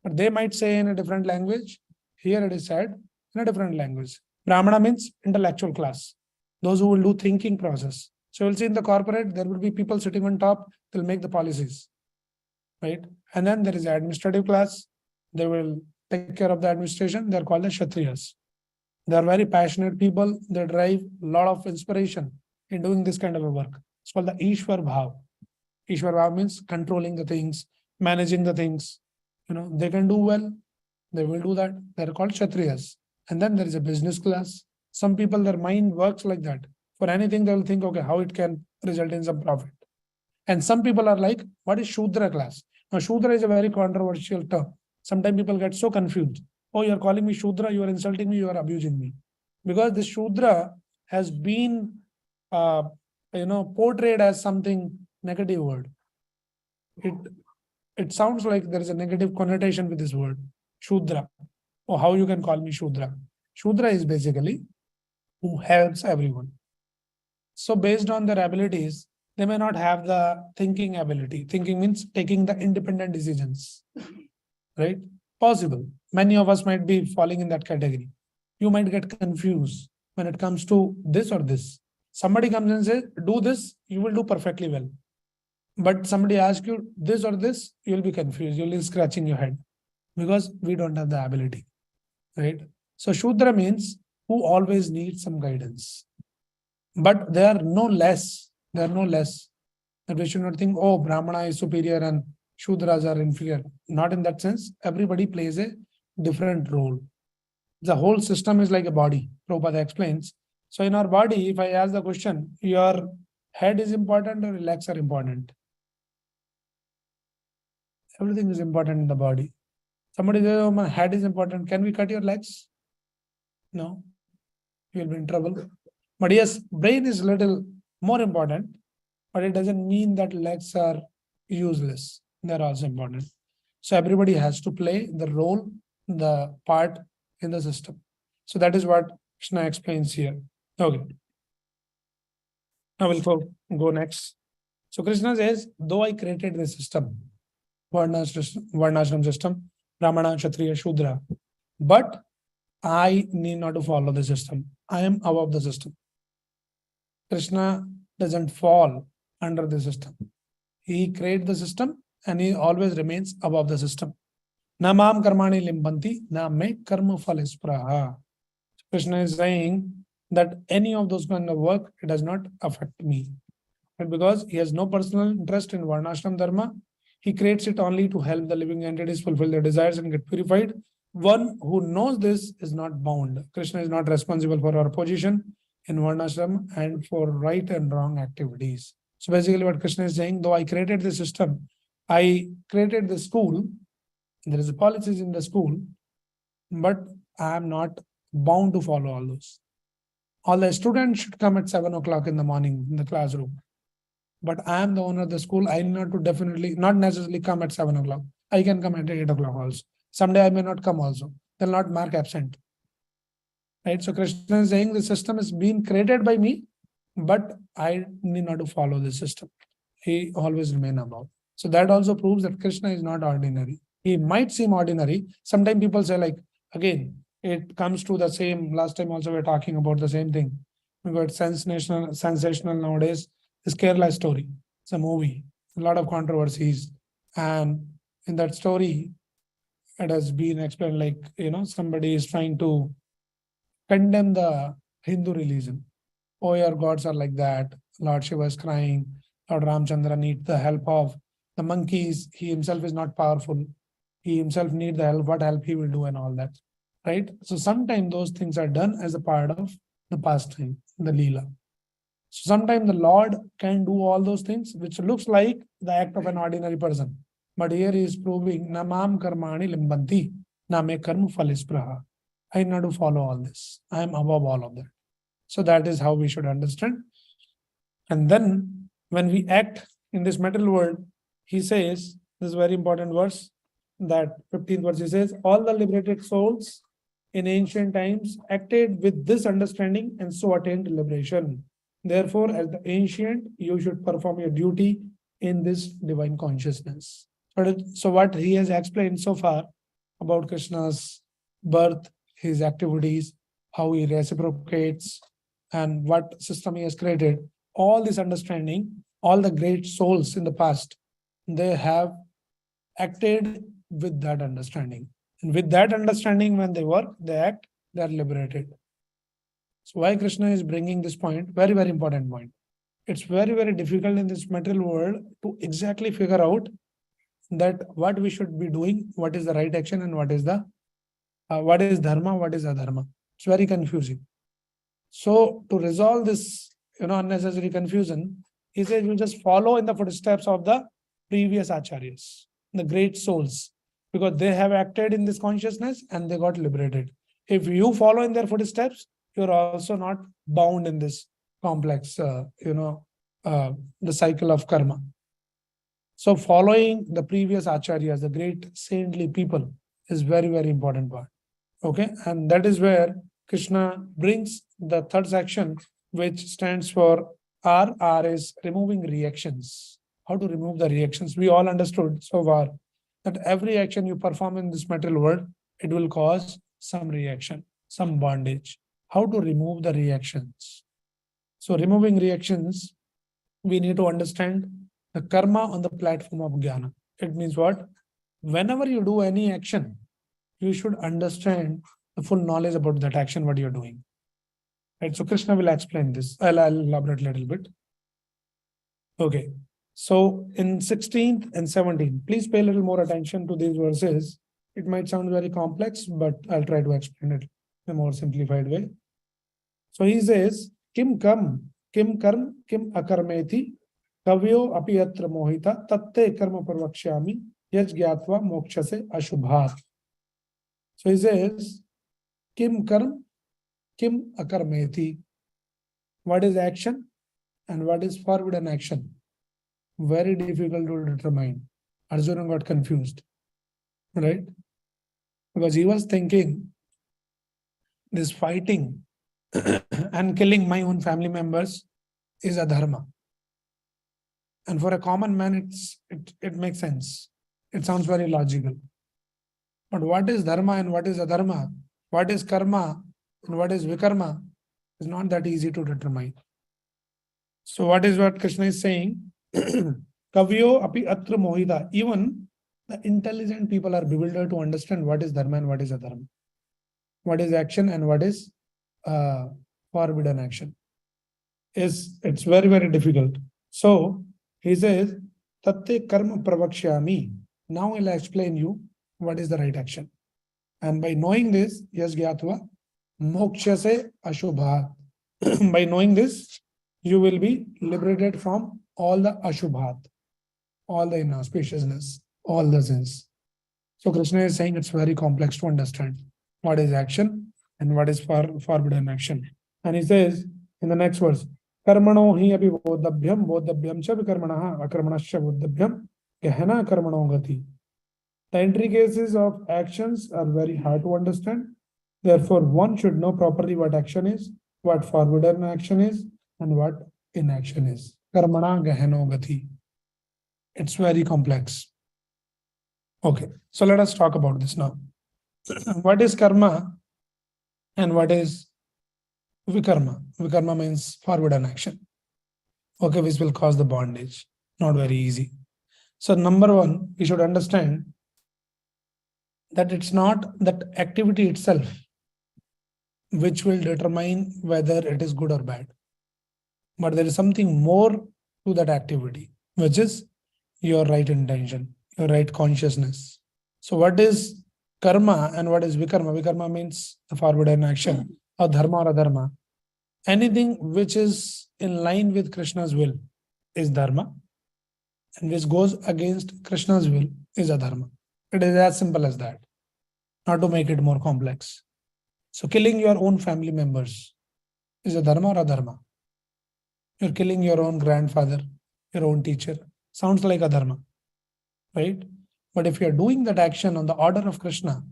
But they might say in a different language. Here it is said in a different language. Brahmana means intellectual class, those who will do thinking process. So you'll see in the corporate, there will be people sitting on top, they'll make the policies. Right? And then there is an administrative class, they will take care of the administration, they're called the Kshatriyas. They are very passionate people, they drive a lot of inspiration in doing this kind of a work. It's called the Ishwar Bhav. Ishwar Bhav means controlling the things, managing the things. They can do well, they will do that. They're called Kshatriyas. And then there is a business class. Some people, their mind works like that. For anything, they will think, okay, how it can result in some profit. And some people are like, what is Shudra class? Now, Shudra is a very controversial term. Sometimes people get so confused. Oh, you're calling me Shudra, you are insulting me, you are abusing me. Because this Shudra has been, portrayed as something negative word. It sounds like there is a negative connotation with this word, Shudra. Or how you can call me Shudra. Shudra is basically who helps everyone. So based on their abilities, they may not have the thinking ability. Thinking means taking the independent decisions. Right? Possible. Many of us might be falling in that category. You might get confused when it comes to this or this. Somebody comes and says, do this, you will do perfectly well. But somebody asks you this or this, you'll be confused. You'll be scratching your head because we don't have the ability. Right? So Shudra means who always need some guidance. But they are no less. They are no less. That we should not think, oh, Brahmana is superior and Shudras are inferior. Not in that sense. Everybody plays a different role. The whole system is like a body. Prabhupada explains. So in our body, if I ask the question, your head is important or legs are important? Everything is important in the body. Somebody says, oh, my head is important. Can we cut your legs? No, you will be in trouble. But yes, brain is little more important, but it doesn't mean that legs are useless. They're also important. So everybody has to play the role, the part in the system. So that is what Krishna explains here. Okay. Now we'll go next. So Krishna says, though I created the system, Varnashram system, Brahmana, Kshatriya, Shudra, but I need not to follow the system. I am above the system. Krishna doesn't fall under the system. He created the system and he always remains above the system. Namam karmani limbanti, na me karma phal ispraha. Krishna is saying that any of those kind of work, it does not affect me. But because he has no personal interest in Varnashram Dharma, he creates it only to help the living entities fulfill their desires and get purified. One who knows this is not bound. Krishna is not responsible for our position in Varnashram and for right and wrong activities. So basically what Krishna is saying, though I created the system, I created the school, there is a policies in the school, but I am not bound to follow all those. All the students should come at 7 o'clock in the morning in the classroom. But I am the owner of the school. I need not to not necessarily come at 7 o'clock. I can come at 8 o'clock also. Someday I may not come also. They'll not mark absent. Right? So Krishna is saying the system is being created by me, but I need not to follow the system. He always remain above. So that also proves that Krishna is not ordinary. He might seem ordinary. Sometimes people say like, again, it comes to the same, last time also we were talking about the same thing. We got sensational nowadays. This Kerala story. It's a movie, a lot of controversies. And in that story, it has been explained like, somebody is trying to condemn the Hindu religion. Oh, your gods are like that. Lord Shiva is crying. Lord Ramchandra needs the help of the monkeys. He himself is not powerful. He himself needs the help. What help he will do and all that. Right? So sometimes those things are done as a part of the pastime, the Leela. So sometimes the Lord can do all those things, which looks like the act of an ordinary person. But here he is proving, Namam karmani limbanti, na me karma phal ispraha. I need not to follow all this. I am above all of that. So that is how we should understand. And then when we act in this material world, he says, this is a very important verse, that 15th verse, he says, all the liberated souls in ancient times acted with this understanding and so attained liberation. Therefore, as the ancient, you should perform your duty in this divine consciousness. So what he has explained so far about Krishna's birth, his activities, how he reciprocates, and what system he has created, all this understanding, all the great souls in the past, they have acted with that understanding. And with that understanding, when they work, they act, they are liberated. So why Krishna is bringing this point? Very, very important point. It's very, very difficult in this material world to exactly figure out that what we should be doing, what is the right action, and what is dharma, what is adharma. It's very confusing. So to resolve this, unnecessary confusion, he says you just follow in the footsteps of the previous acharyas, the great souls, because they have acted in this consciousness and they got liberated. If you follow in their footsteps, you're also not bound in this complex, the cycle of karma. So following the previous acharyas, the great saintly people, is very, very important part. Okay, and that is where Krishna brings the third section, which stands for R is removing reactions. How to remove the reactions? We all understood so far that every action you perform in this material world, it will cause some reaction, some bondage. How to remove the reactions? So removing reactions, we need to understand the karma on the platform of jnana. It means what? Whenever you do any action, you should understand the full knowledge about that action, what you're doing. Right. So Krishna will explain this. I'll elaborate a little bit. Okay. So in 16th and 17th, please pay a little more attention to these verses. It might sound very complex, but I'll try to explain it in a more simplified way. So he says, Kim karm, kim akarmeti, kavyo api atra mohita, tatte karma parvakshami, yaj gyatva mokshase ashubhat. So he says, Kim karm, kim akarmeti. What is action and what is forbidden action? Very difficult to determine. Arjuna got confused, right? Because he was thinking this fighting and killing my own family members is a dharma. And for a common man, it makes sense. It sounds very logical. But what is dharma and what is adharma? What is karma and what is vikarma is not that easy to determine. So what Krishna is saying? Kavyo api atra mohita. Even the intelligent people are bewildered to understand what is dharma and what is adharma. What is action and what is forbidden action. It's very, very difficult. So he says, Tatte karma pravakshami. Now I'll explain you what is the right action. And by knowing this, yes gyatva, mokshase ashubhat. By knowing this, you will be liberated from all the ashubhat, all the inauspiciousness, all the sins. So Krishna is saying it's very complex to understand what is action and what is forbidden action. And he says in the next verse, Karmano hi api bodhabhyam cha vikarmanaha, akarmanasya bodhabhyam, gehana karmano gati. The intricacies of actions are very hard to understand. Therefore, one should know properly what action is, what forbidden action is, and what inaction is. Karmana gehano gati. It's very complex. Okay, so let us talk about this now. What is karma and what is vikarma? Vikarma means forbidden action. Okay, which will cause the bondage. Not very easy. So number one, we should understand that it's not that activity itself which will determine whether it is good or bad. But there is something more to that activity, which is your right intention, your right consciousness. So what is karma and what is vikarma? Vikarma means the forbidden action, or dharma or adharma. Anything which is in line with Krishna's will is dharma, and which goes against Krishna's will is adharma. It is as simple as that, not to make it more complex. So killing your own family members is a dharma or adharma? You're killing your own grandfather, your own teacher. Sounds like a dharma, right? But if you're doing that action on the order of Krishna,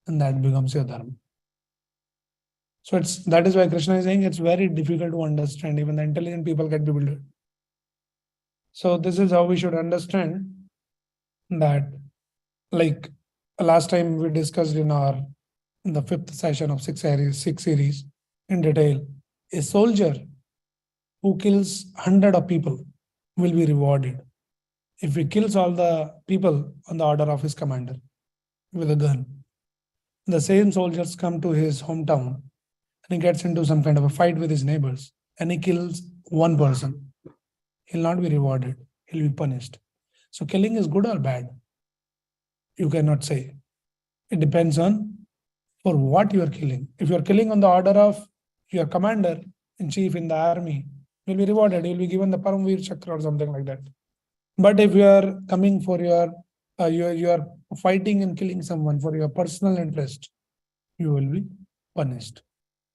then that becomes your dharma. So that is why Krishna is saying it's very difficult to understand. Even the intelligent people get bewildered. So this is how we should understand that, like last time we discussed in the fifth session of six series in detail, a soldier who kills 100 of people will be rewarded if he kills all the people on the order of his commander with a gun. The same soldiers come to his hometown and he gets into some kind of a fight with his neighbors and he kills one person. He'll not be rewarded. He'll be punished. So killing is good or bad? You cannot say. It depends on for what you are killing. If you are killing on the order of your commander in chief in the army, you'll be rewarded. You'll be given the Paramveer Chakra or something like that. But if you are coming for you are fighting and killing someone for your personal interest, you will be punished.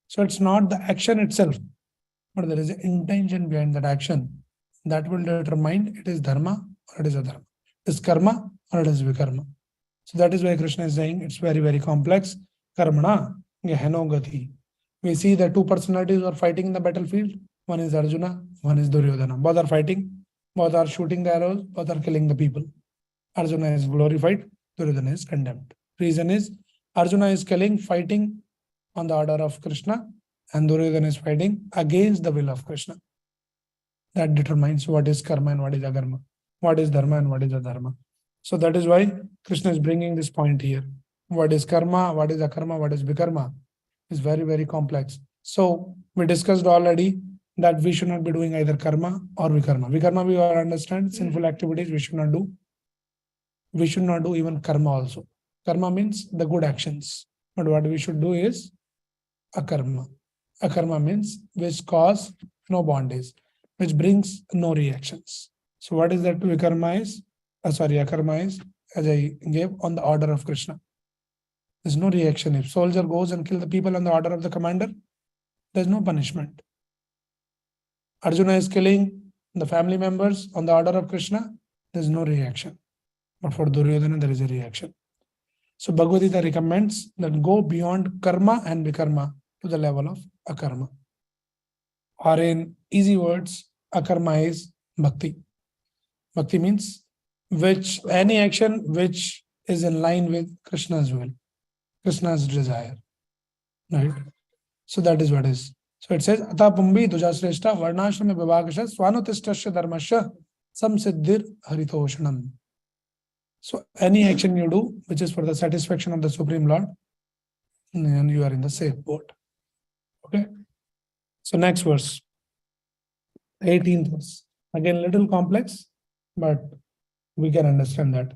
So it's not the action itself, but there is an intention behind that action that will determine it is dharma or it is adharma. It is karma or it is vikarma. So that is why Krishna is saying it's very, very complex. Karmana gehano gati. We see the two personalities are fighting in the battlefield. One is Arjuna, one is Duryodhana. Both are fighting, both are shooting the arrows, both are killing the people. Arjuna is glorified, Duryodhana is condemned. Reason is Arjuna is fighting on the order of Krishna, and Duryodhana is fighting against the will of Krishna. That determines what is karma and what is agarma, what is dharma and what is adharma. So that is why Krishna is bringing this point here. What is karma, what is akarma, what is vikarma is very, very complex. So we discussed already that we should not be doing either karma or vikarma. Vikarma, we all understand, sinful activities we should not do. We should not do even karma also. Karma means the good actions. But what we should do is akarma. Akarma means which cause no bondage, which brings no reactions. So what is that vikarma is? Akarma is, as I gave, on the order of Krishna. There's no reaction. If soldier goes and kill the people on the order of the commander, there's no punishment. Arjuna is killing the family members on the order of Krishna, there's no reaction. But for Duryodhana, there is a reaction. So Bhagavad Gita recommends that go beyond karma and vikarma to the level of akarma. Or in easy words, akarma is bhakti. Bhakti means any action which is in line with Krishna's will, Krishna's desire. Right? So that is what is. So it says, Ata Pumbi Dujasreshta Varnashrama Vivakasha Swanutishtasya Dharmasya Samsiddhir Haritoshanam. So any action you do, which is for the satisfaction of the Supreme Lord, and you are in the safe boat. Okay. So next verse, 18th verse. Again, little complex, but we can understand that.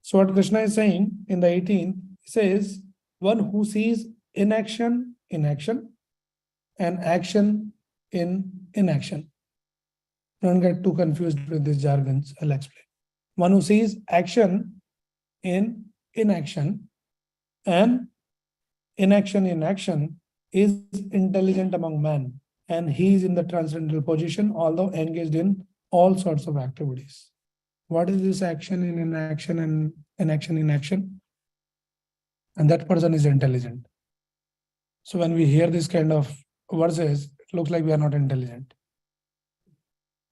So what Krishna is saying in the 18th, he says, one who sees inaction in action and action in inaction. Don't get too confused with these jargons. I'll explain. One who sees action in inaction and inaction in action is intelligent among men, and he is in the transcendental position, although engaged in all sorts of activities. What is this action in inaction and inaction in action? And that person is intelligent. So when we hear this kind of verses, it looks like we are not intelligent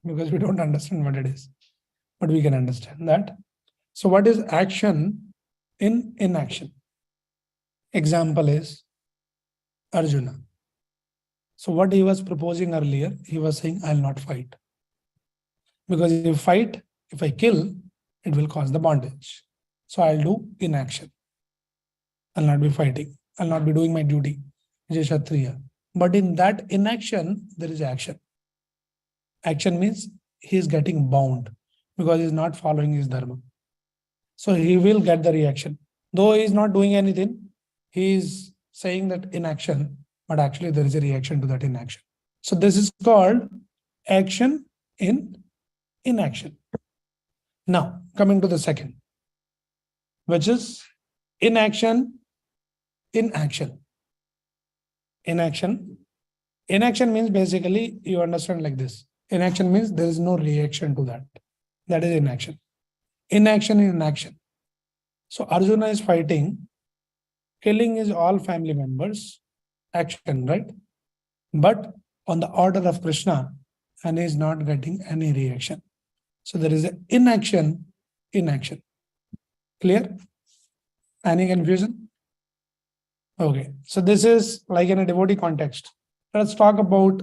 because we don't understand what it is. But we can understand that. So what is action in inaction? Example is Arjuna. So what he was proposing earlier, he was saying, I'll not fight. Because if I kill, it will cause the bondage. So I'll do inaction. I'll not be fighting. I'll not be doing my duty. Kshatriya. But in that inaction, there is action. Action means he is getting bound because he is not following his dharma. So he will get the reaction. Though he is not doing anything, he is saying that inaction, but actually there is a reaction to that inaction. So this is called action in inaction. Now, coming to the second, which is inaction in action. Inaction. Inaction means basically, you understand like this. Inaction means there is no reaction to that. That is inaction. Inaction in action. So Arjuna is fighting. Killing is all family members. Action, right? But on the order of Krishna, and he is not getting any reaction. So there is an inaction in action. Clear? Any confusion? Okay. So this is like in a devotee context. Let's talk about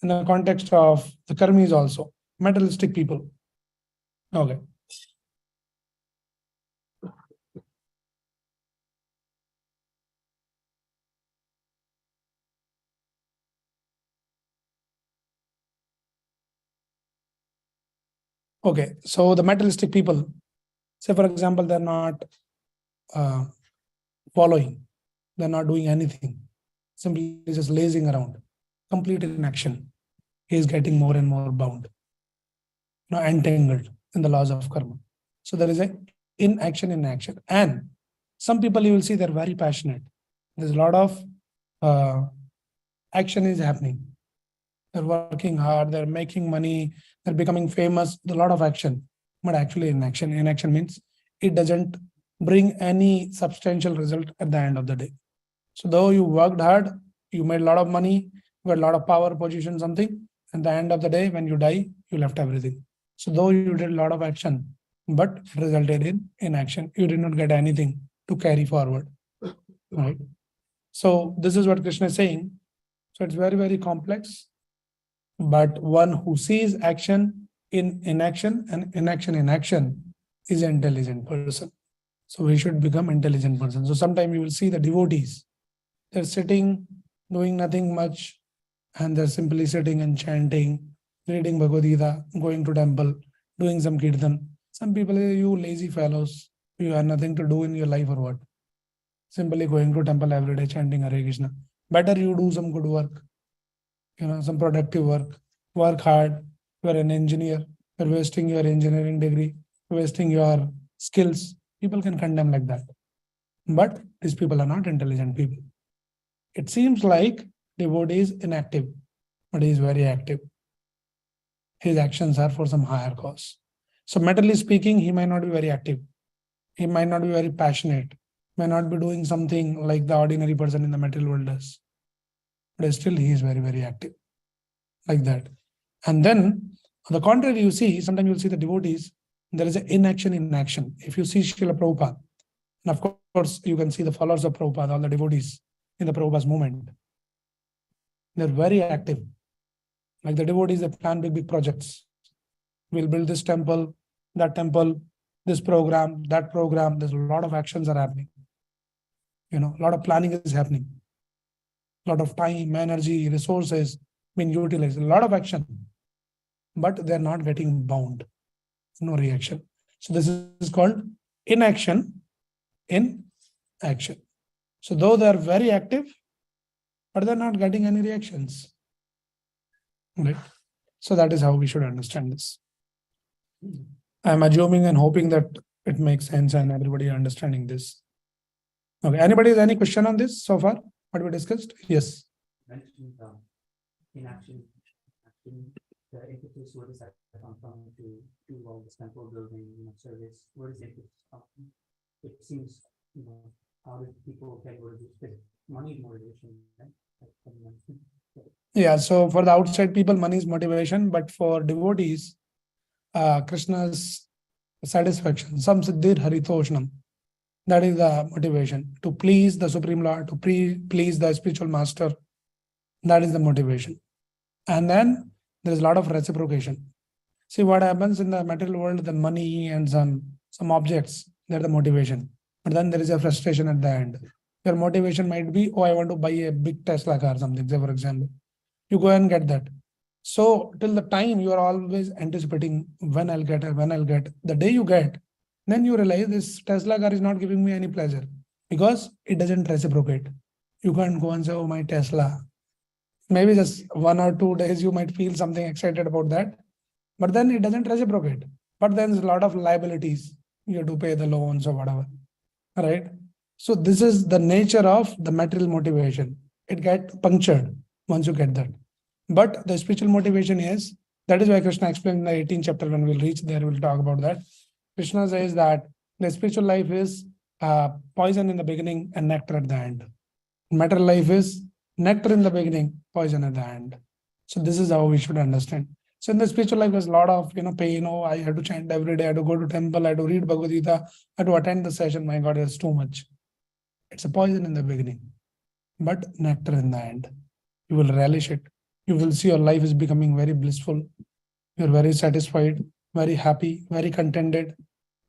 in the context of the karmis also, materialistic people. Okay. Okay, so the materialistic people, say for example, they're not following, they're not doing anything, simply just lazing around, complete inaction. He is getting more and more bound, entangled in the laws of karma. So there is a inaction in action. And some people you will see they're very passionate. There's a lot of action is happening. They're working hard, they're making money, they're becoming famous, a lot of action. But actually inaction. Inaction means it doesn't bring any substantial result at the end of the day. So though you worked hard, you made a lot of money, you got a lot of power, position, something, at the end of the day, when you die, you left everything. So though you did a lot of action, but resulted in inaction, you did not get anything to carry forward. Right? So this is what Krishna is saying. So it's very, very complex. But one who sees action in inaction and inaction in action is an intelligent person. So we should become intelligent person. So sometimes you will see the devotees, they're sitting, doing nothing much, and they're simply sitting and chanting, reading Bhagavad Gita, going to temple, doing some kirtan. Some people say, you lazy fellows, you have nothing to do in your life or what? Simply going to temple every day, chanting Hare Krishna. Better you do some good work, some productive work hard. You are an engineer, you're wasting your engineering degree, wasting your skills. People can condemn like that. But these people are not intelligent people. It seems like devotee is inactive, but he is very active. His actions are for some higher cause. So mentally speaking, he might not be very active. He might not be very passionate, may not be doing something like the ordinary person in the material world does. But still he is very, very active. Like that. And then on the contrary, you see, sometimes you'll see the devotees, there is an inaction in action. If you see Srila Prabhupada, and of course, you can see the followers of Prabhupada, all the devotees in the Prabhupada's movement. They're very active. Like the devotees, they plan big, big projects. We'll build this temple, this program, that program. There's a lot of actions are happening. A lot of planning is happening. A lot of time, energy, resources being utilized. A lot of action. But they're not getting bound. No reaction. So this is called inaction in action. So though they are very active, but they're not getting any reactions. Right? So that is how we should understand this. I'm assuming and hoping that it makes sense and everybody understanding this. Okay. Anybody has any question on this so far? What we discussed? Yes.
Mentioned inaction, the impetus, where does that come from to do all this temple building, service? Where does the impetus come from? It seems, how did people get motivation? Money motivation, right?
Yeah, so for the outside people, money is motivation, but for devotees, Krishna's satisfaction, some siddhir haritoshnam, that is the motivation. To please the Supreme Lord, to please the spiritual master, that is the motivation. And then there is a lot of reciprocation. See what happens in the material world, the money and some objects, they're the motivation. But then there is a frustration at the end. Your motivation might be, oh, I want to buy a big Tesla car or something, say for example. You go and get that. So till the time you are always anticipating when I'll get it, the day you get, then you realize this Tesla car is not giving me any pleasure because it doesn't reciprocate. You can't go and say, oh, my Tesla. Maybe just 1 or 2 days you might feel something excited about that, but then it doesn't reciprocate. But then there's a lot of liabilities. You have to pay the loans or whatever, right? So this is the nature of the material motivation. It gets punctured once you get that. But the spiritual motivation is, that is why Krishna explained in the 18th chapter, when we'll reach there, we'll talk about that. Krishna says that the spiritual life is poison in the beginning and nectar at the end. Material life is nectar in the beginning, poison at the end. So this is how we should understand. So in the spiritual life, there's a lot of pain. Oh, I had to chant every day, I had to go to temple, I had to read Bhagavad Gita, I had to attend the session. My God, it's too much. It's a poison in the beginning, but nectar in the end. You will relish it. You will see your life is becoming very blissful. You're very satisfied, very happy, very contented.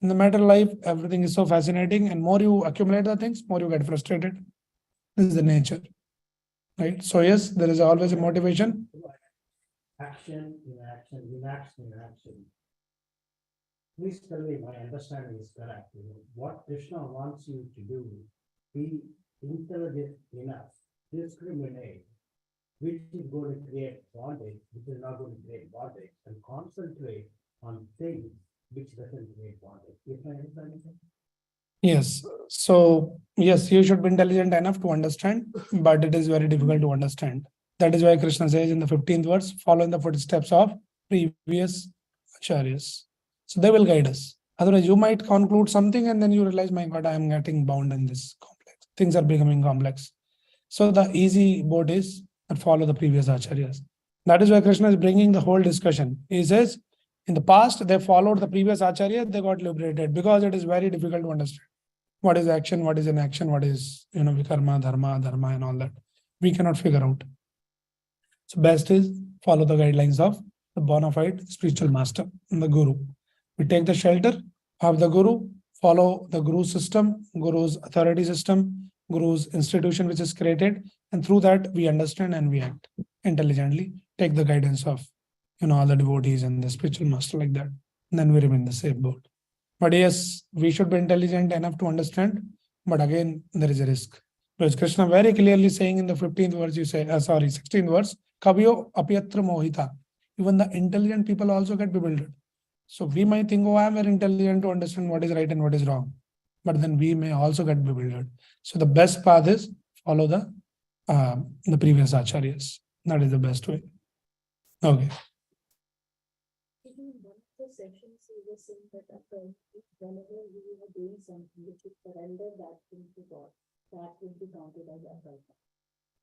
In the matter life, everything is so fascinating, and more you accumulate the things, more you get frustrated. This is the nature, right? So yes, there is always a motivation.
Action, inaction. Please tell me my understanding is correct. What Krishna wants you to do, be intelligent enough, discriminate, which is going to create bondage, which is not going to create bondage, and concentrate on things which doesn't create bondage. Is my understanding?
Yes. So yes, you should be intelligent enough to understand, but it is very difficult to understand. That is why Krishna says in the 15th verse, follow in the footsteps of previous acharyas. So they will guide us. Otherwise, you might conclude something and then you realize, my God, I am getting bound in this complex. Things are becoming complex. So the easy boat is that follow the previous acharyas. That is why Krishna is bringing the whole discussion. He says, in the past, they followed the previous acharya, they got liberated because it is very difficult to understand. What is action, what is inaction, what is, vikarma, dharma, and all that. We cannot figure out. So best is follow the guidelines of the bona fide spiritual master and the guru. We take the shelter of the guru, follow the guru's system, guru's authority system, guru's institution which is created, And through that, we understand and we act intelligently, take the guidance of, all the devotees and the spiritual master like that. And then we remain the safe boat. But yes, we should be intelligent enough to understand. But again, there is a risk. Because Krishna very clearly saying in the 15th verse, 16th verse, Kabyo apyatra mohita. Even the intelligent people also get bewildered. So we might think, oh, I am very intelligent to understand what is right and what is wrong. But then we may also get bewildered. So the best path is follow the previous acharyas. That is the best way. Okay.
In one of the sessions, you were saying that whenever you are doing something, you should surrender that thing to God. That will be counted as advaita.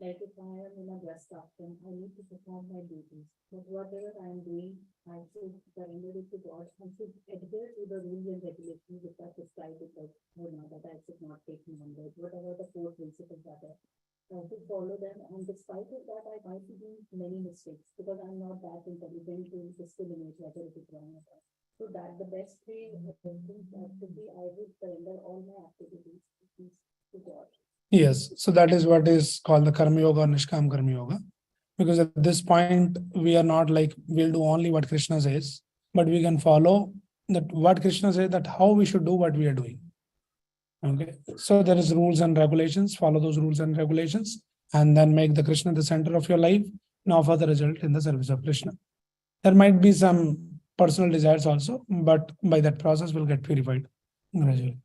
Like if I am in a dress costume, I need to perform my duties. But whatever I am doing, I should surrender it to God. I should adhere to the rules and regulations which are prescribed in the Dharma, that I should not take numbers, whatever the four principles are there. I should follow them, and despite of that, I might be doing many mistakes because I'm not that intelligent to discriminate whether it is wrong or not. So that the best way I think that would be I would surrender all my activities to God.
Yes, so that is what is called the Karma Yoga or Nishkam Karma Yoga. Because at this point, we are not like, we'll do only what Krishna says, but we can follow that what Krishna says, that how we should do what we are doing. Okay, so there is rules and regulations, follow those rules and regulations, and then make the Krishna the center of your life, and offer the result in the service of Krishna. There might be some personal desires also, but by that process will get purified gradually.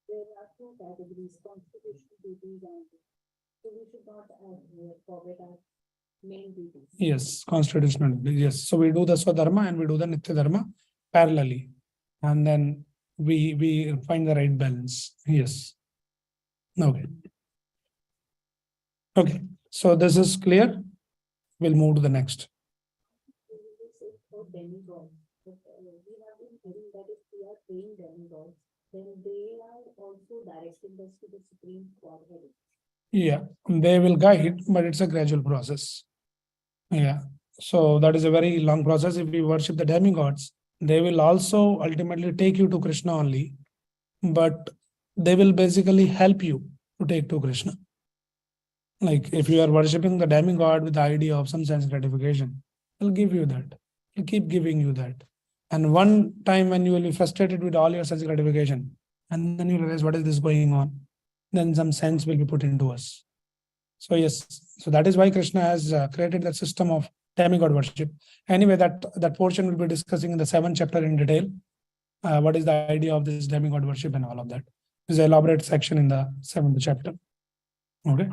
There are two categories, constitutional duties and so we should not forget our main duties.
Yes, constitutional. Yes. So we do the Swadharma and we do the Nitya Dharma parallelly. And then we find the right balance. Yes. Okay. Okay. So this is clear. We'll move to the next.
We will say for demigods, but we have been hearing that if we are praying demigods, then they are also directing us to the Supreme Godhead.
Yeah, they will guide, but it's a gradual process. Yeah. So that is a very long process. If we worship the demigods, they will also ultimately take you to Krishna only, but they will basically help you to take to Krishna. Like if you are worshipping the demigod with the idea of some sense gratification, he'll give you that. He'll keep giving you that. And one time when you will be frustrated with all your sense gratification, and then you realize what is this going on, then some sense will be put into us. So yes, so that is why Krishna has created that system of demigod worship. Anyway, that portion will be discussing in the 7th chapter in detail. What is the idea of this demigod worship and all of that. There's an elaborate section in the 7th chapter. Okay.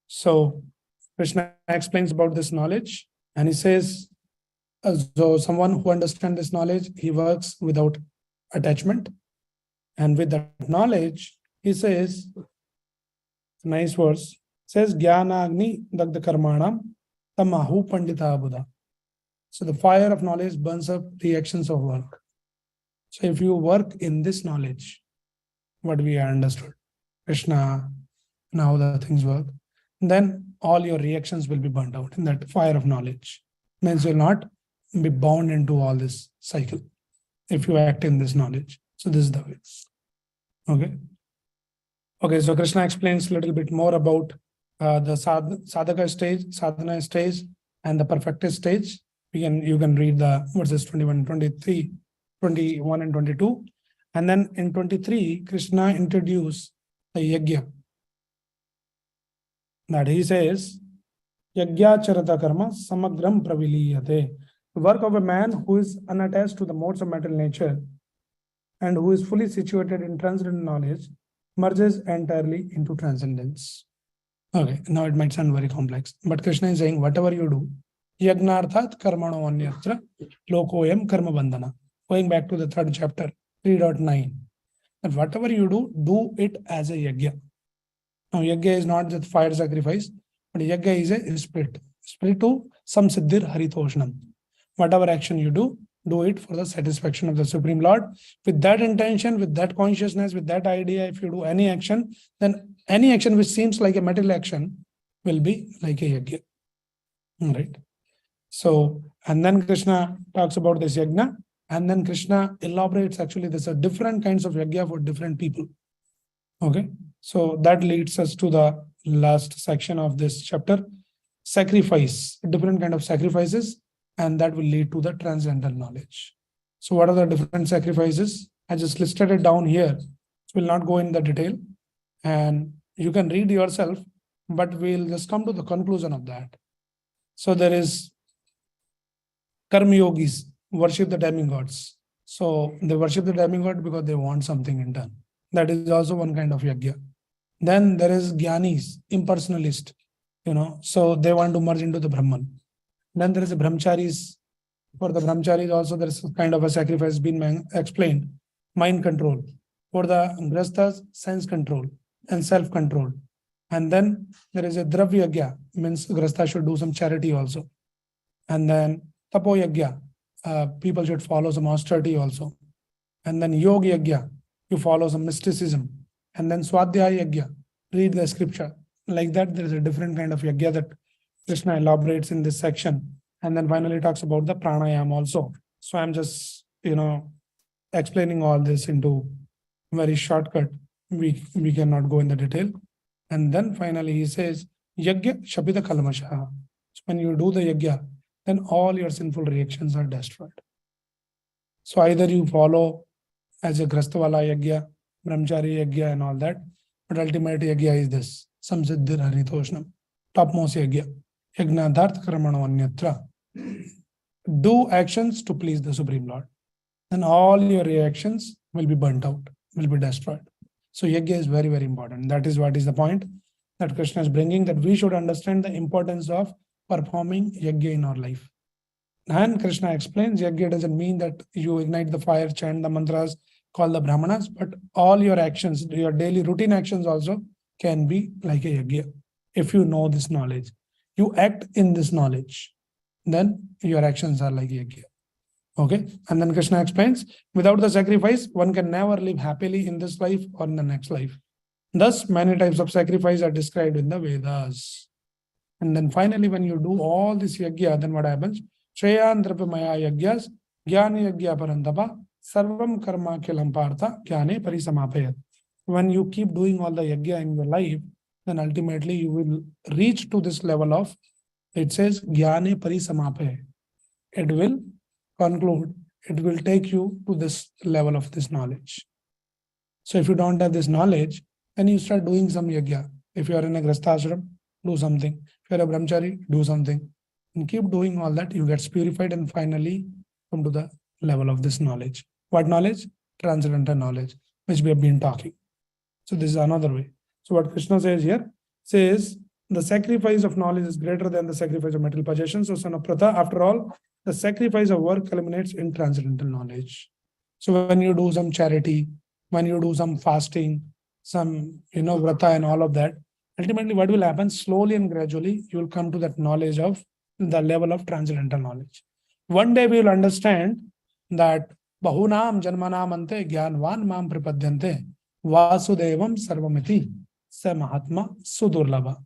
So Krishna explains about this knowledge, and he says, so someone who understands this knowledge, he works without attachment. And with that knowledge, he says, nice verse, says, Jnana Agni Dagda Karmanam Tamahu Pandita Buddha. So the fire of knowledge burns up the actions of work. So if you work in this knowledge, what we understood, Krishna and how the things work, then all your reactions will be burnt out in that fire of knowledge. Means you'll not be bound into all this cycle if you act in this knowledge. So this is the way. Okay. Okay, so Krishna explains a little bit more about the sadhaka stage, sadhana stage, and the perfected stage. You can read the verses 21, 23, 21 and 22. And then in 23, Krishna introduced the yajna. That he says, Yajna charata karma samagram praviliyate. The work of a man who is unattached to the modes of material nature and who is fully situated in transcendental knowledge merges entirely into transcendence. Okay, now it might sound very complex, but Krishna is saying whatever you do, yagnarthat karmano anyatra lokoyam karma bandhana. Going back to the 3rd chapter, 3.9. That whatever you do it as a yajna. Now, yajna is not just fire sacrifice, but yajna is a spirit. Spirit to samsiddhir haritoshnam. Whatever action you do it for the satisfaction of the Supreme Lord. With that intention, with that consciousness, with that idea, if you do any action, then any action which seems like a material action will be like a yajna. Right? So, and then Krishna talks about this yajna, and then Krishna elaborates actually there's a different kinds of yajna for different people. Okay? So that leads us to the last section of this chapter, sacrifice, different kind of sacrifices, and that will lead to the transcendental knowledge. So what are the different sacrifices? I just listed it down here. Will not go in the detail, and you can read yourself, but we'll just come to the conclusion of that. So there is karma yogis, worship the demigods. So they worship the demigod because they want something in turn. That is also one kind of yajna. Then there is jnanis, impersonalist, so they want to merge into the Brahman. Then there is a brahmacharis. For the brahmacharis also there is kind of a sacrifice been explained, mind control. For the grasthas, sense control and self-control. And then there is a dravya yajna, means grastha should do some charity also. And then tapo yajna, people should follow some austerity also. And then yoga yajna, you follow some mysticism. And then swadhyaya yajna, read the scripture. Like that, there is a different kind of yajna that Krishna elaborates in this section. And then finally talks about the pranayama also. So I'm just, explaining all this into very shortcut. We cannot go in the detail. And then finally he says, yajna shabita kalmasha. So when you do the yajna, then all your sinful reactions are destroyed. So either you follow as a grasthavala yajna, brahmachari yajna and all that, but ultimate yajna is this, samsiddhir haritoshnam, topmost yajna, yajnadharth karmano anyatra. Do actions to please the Supreme Lord. Then all your reactions will be burnt out, will be destroyed. So yajna is very, very important. That is what is the point that Krishna is bringing, that we should understand the importance of performing yajna in our life. And Krishna explains, yajna doesn't mean that you ignite the fire, chant the mantras, call the brahmanas, but all your actions, your daily routine actions also can be like a yajna. If you know this knowledge, you act in this knowledge, then your actions are like yajna. Okay. And then Krishna explains, without the sacrifice, one can never live happily in this life or in the next life. Thus, many types of sacrifice are described in the Vedas. And then finally, when you do all this yajna, then what happens? Shreyan drapamaya yajnas, jnani yajna parantapa, sarvam karma kilam partha, jnane parisamapayat. When you keep doing all the yajna in your life, then ultimately you will reach to this level of, it says, jnane parisamapayat. It will conclude, it will take you to this level of this knowledge. So if you don't have this knowledge, then you start doing some yajna. If you are in a grasthashram, do something. If you are a brahmachari, do something. And keep doing all that, you get purified and finally come to the level of this knowledge. What knowledge? Transcendental knowledge, which we have been talking. So this is another way. So what Krishna says here, says the sacrifice of knowledge is greater than the sacrifice of material possessions. So son of Pratha, after all, the sacrifice of work culminates in transcendental knowledge. So when you do some charity, when you do some fasting, some, vrata and all of that, ultimately what will happen? Slowly and gradually, you will come to that knowledge of the level of transcendental knowledge. One day we will understand that bahunam janmanam ante jnanvan mam prapadyante vasudevam sarvamiti sa mahatma sudurlabha.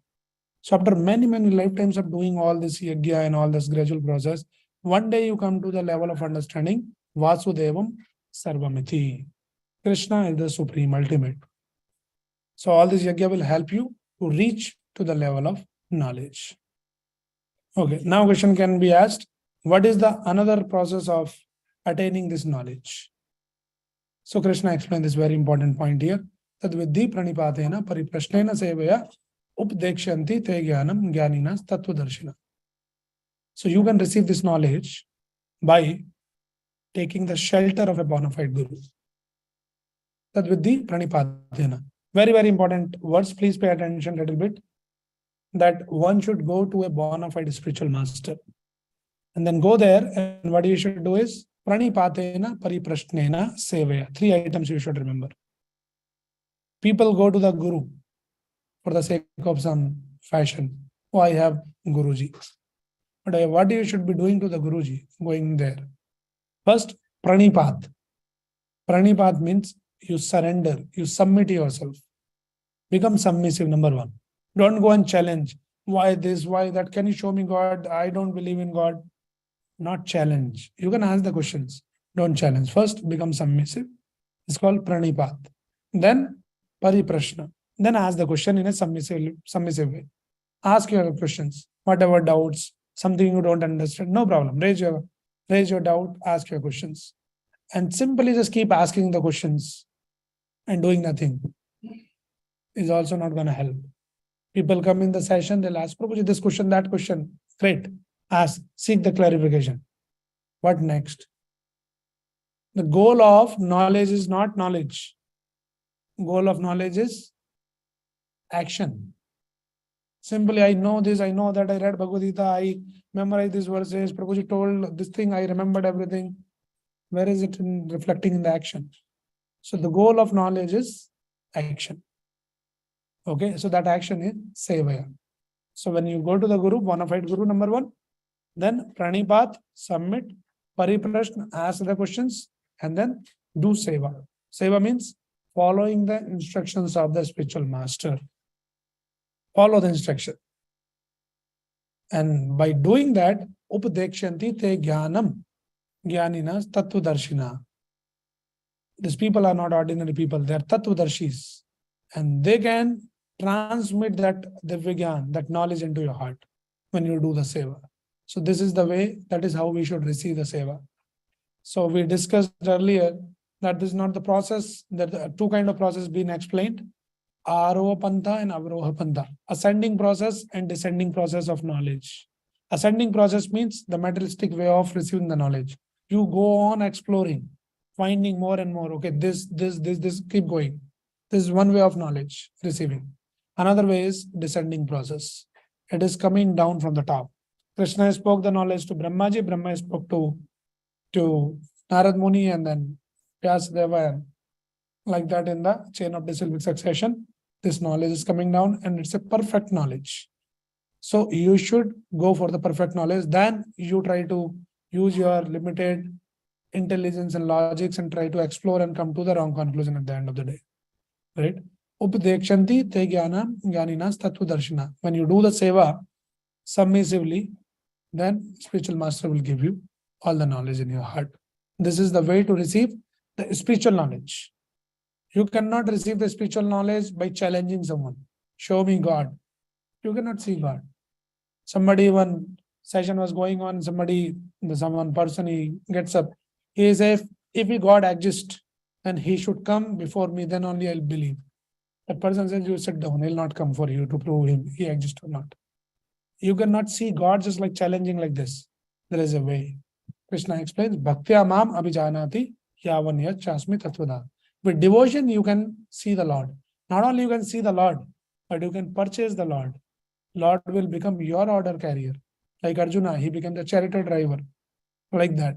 So after many, many lifetimes of doing all this yajna and all this gradual process, one day you come to the level of understanding Vasudevam Sarvamiti. Krishna is the supreme ultimate. So all this yajna will help you to reach to the level of knowledge. Okay, now question can be asked, what is the another process of attaining this knowledge? So Krishna explained this very important point here. Tad vidhi pranipatena pariprashnena sevaya updekshanti te jnanam jnaninas tattvadarshina. So you can receive this knowledge by taking the shelter of a bona fide guru. Tad vidhi pranipatena. Very, very important words. Please pay attention a little bit. That one should go to a bona fide spiritual master. And then go there, and what you should do is pranipatena pariprashnena sevaya. 3 items you should remember. People go to the guru for the sake of some fashion. Oh, I have Guruji. But what you should be doing to the Guruji, going there? First, pranipat. Pranipat means you surrender, you submit yourself. Become submissive, number one. Don't go and challenge. Why this, why that? Can you show me God? I don't believe in God. Not challenge. You can ask the questions. Don't challenge. First, become submissive. It's called pranipat. Then, pariprashna. then ask the question in a submissive way. Ask your questions, whatever doubts, something you don't understand, no problem. Raise your doubt, ask your questions. And simply just keep asking the questions and doing nothing is also not going to help. People come in the session, they'll ask, Prabhuji, this question, that question. Great. Ask, seek the clarification. What next? The goal of knowledge is not knowledge. Goal of knowledge is action. Simply, I know this, I know that, I read Bhagavad Gita, I memorized these verses, Prabhuji told this thing, I remembered everything. Where is it reflecting in the action? So the goal of knowledge is action. Okay, so that action is sevaya. So when you go to the Guru, bona fide Guru number 1, then pranipat, submit, pariprashna, ask the questions, and then do seva. Seva means following the instructions of the spiritual master. Follow the instruction. And by doing that, upadekshanti te jnanam, jnaninas tattvadarshina. These people are not ordinary people, they are tattvadarshis. And they can transmit that divya, that knowledge into your heart when you do the seva. So this is the way, that is how we should receive the seva. So we discussed earlier that this is not the process, that the two kind of process being explained. Aroha pantha and avroha pantha. Ascending process and descending process of knowledge. Ascending process means the materialistic way of receiving the knowledge. You go on exploring, finding more and more. Okay, this, keep going. This is one way of knowledge receiving. Another way is descending process. It is coming down from the top. Krishna spoke the knowledge to Brahmaji, Brahma spoke to Narad Muni, and then Vyasadeva, and like that in the chain of disciplic succession. This knowledge is coming down and it's a perfect knowledge. So you should go for the perfect knowledge. Then you try to use your limited intelligence and logics and try to explore and come to the wrong conclusion at the end of the day. Right? Upadekshanti te jnanam jnaninas tattvadarshina. When you do the seva submissively, then spiritual master will give you all the knowledge in your heart. This is the way to receive the spiritual knowledge. You cannot receive the spiritual knowledge by challenging someone. Show me God. You cannot see God. Somebody, one session was going on, someone person, he gets up. He says, if God exists, then he should come before me, then only I'll believe. That person says, you sit down, he'll not come for you to prove him he exists or not. You cannot see God just like challenging like this. There is a way. Krishna explains, Bhaktya mam abhijanati yavanya chasmi tattvada. With devotion, you can see the Lord. Not only you can see the Lord, but you can purchase the Lord. Lord will become your order carrier. Like Arjuna, he became the charioteer driver. Like that.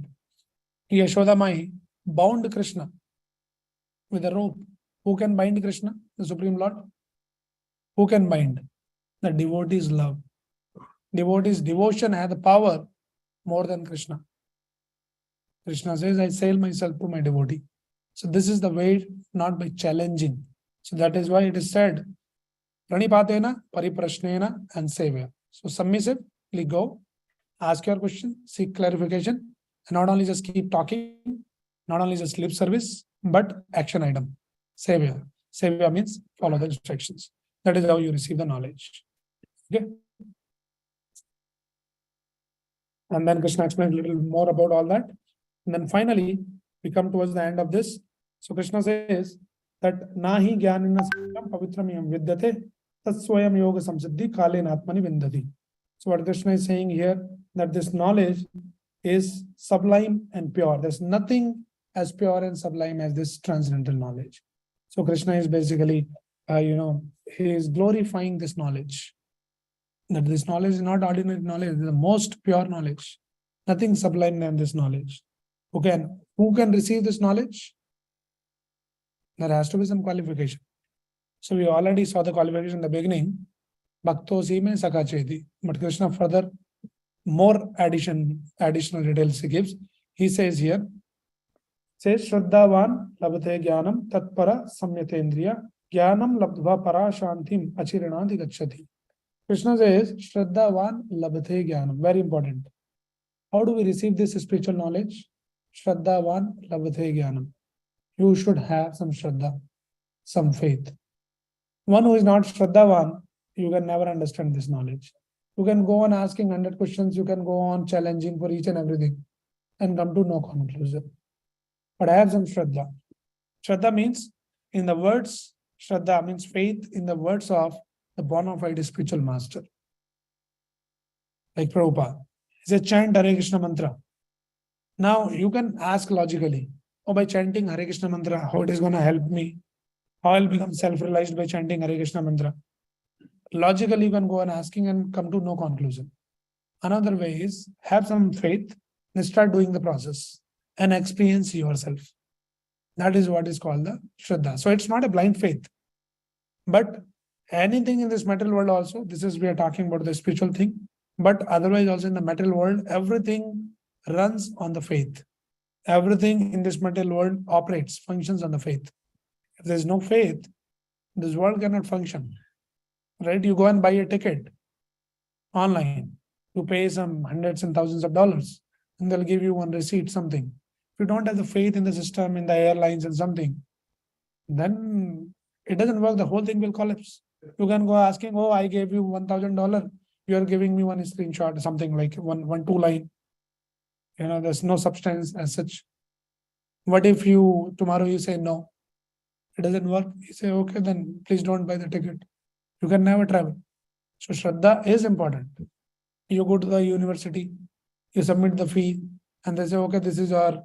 Yashoda Mai bound Krishna with a rope. Who can bind Krishna, the Supreme Lord? Who can bind? The devotee's love. Devotee's devotion has the power more than Krishna. Krishna says, I sell myself to my devotee. So this is the way, not by challenging. So that is why it is said, Pranipatena, Pariprashnena, and Sevya. So submissively go, ask your question, seek clarification, and not only just keep talking, not only just lip service, but action item. Sevya. Sevya means follow the instructions. That is how you receive the knowledge. Okay. And then Krishna explains a little more about all that. And then finally, we come towards the end of this. So Krishna says that Nahi Jnanina Pavitram Yam Vidyate Tatswayam Yoga Samsiddhi Kalen Atmani Vindati. So what Krishna is saying here, that this knowledge is sublime and pure. There's nothing as pure and sublime as this transcendental knowledge. So Krishna is basically, he is glorifying this knowledge. That this knowledge is not ordinary knowledge, it is the most pure knowledge. Nothing sublime than this knowledge. Who can receive this knowledge? There has to be some qualification. So we already saw the qualification in the beginning. Bhakto si mein sakha cheti. But Krishna further more additional details he gives. He says here, says Shraddhavan labhate jnanam tatpara samyatendriya jnanam labdva para shantim achiranadi gacchati. Krishna says Shraddhavan labhate jnanam. Very important. How do we receive this spiritual knowledge? Shraddhavan labhate jnanam. You should have some shraddha, some faith. One who is not Shraddhavan, you can never understand this knowledge. You can go on asking 100 questions, you can go on challenging for each and everything and come to no conclusion. But I have some Shraddha. Shraddha means, in the words, Shraddha means faith in the words of the bona fide spiritual master. Like Prabhupada. He said, chant Hare Krishna mantra. Now you can ask logically, oh, by chanting Hare Krishna mantra, how it is going to help me? How I'll become self-realized by chanting Hare Krishna mantra? Logically, you can go on asking and come to no conclusion. Another way is have some faith and start doing the process and experience yourself. That is what is called the Shraddha. So it's not a blind faith. But anything in this material world also, this is we are talking about the spiritual thing. But otherwise also in the material world, everything runs on the faith. Everything in this material world operates, functions on the faith. If there is no faith, this world cannot function. Right? You go and buy a ticket online. You pay some hundreds and thousands of dollars, and they'll give you one receipt, something. If you don't have the faith in the system, in the airlines and something, then it doesn't work. The whole thing will collapse. You can go asking, oh, I gave you $1,000. You are giving me one screenshot, something like one, two line. There's no substance as such. What if tomorrow you say no? It doesn't work. You say, okay, then please don't buy the ticket. You can never travel. So Shraddha is important. You go to the university, you submit the fee, and they say, okay, this is our,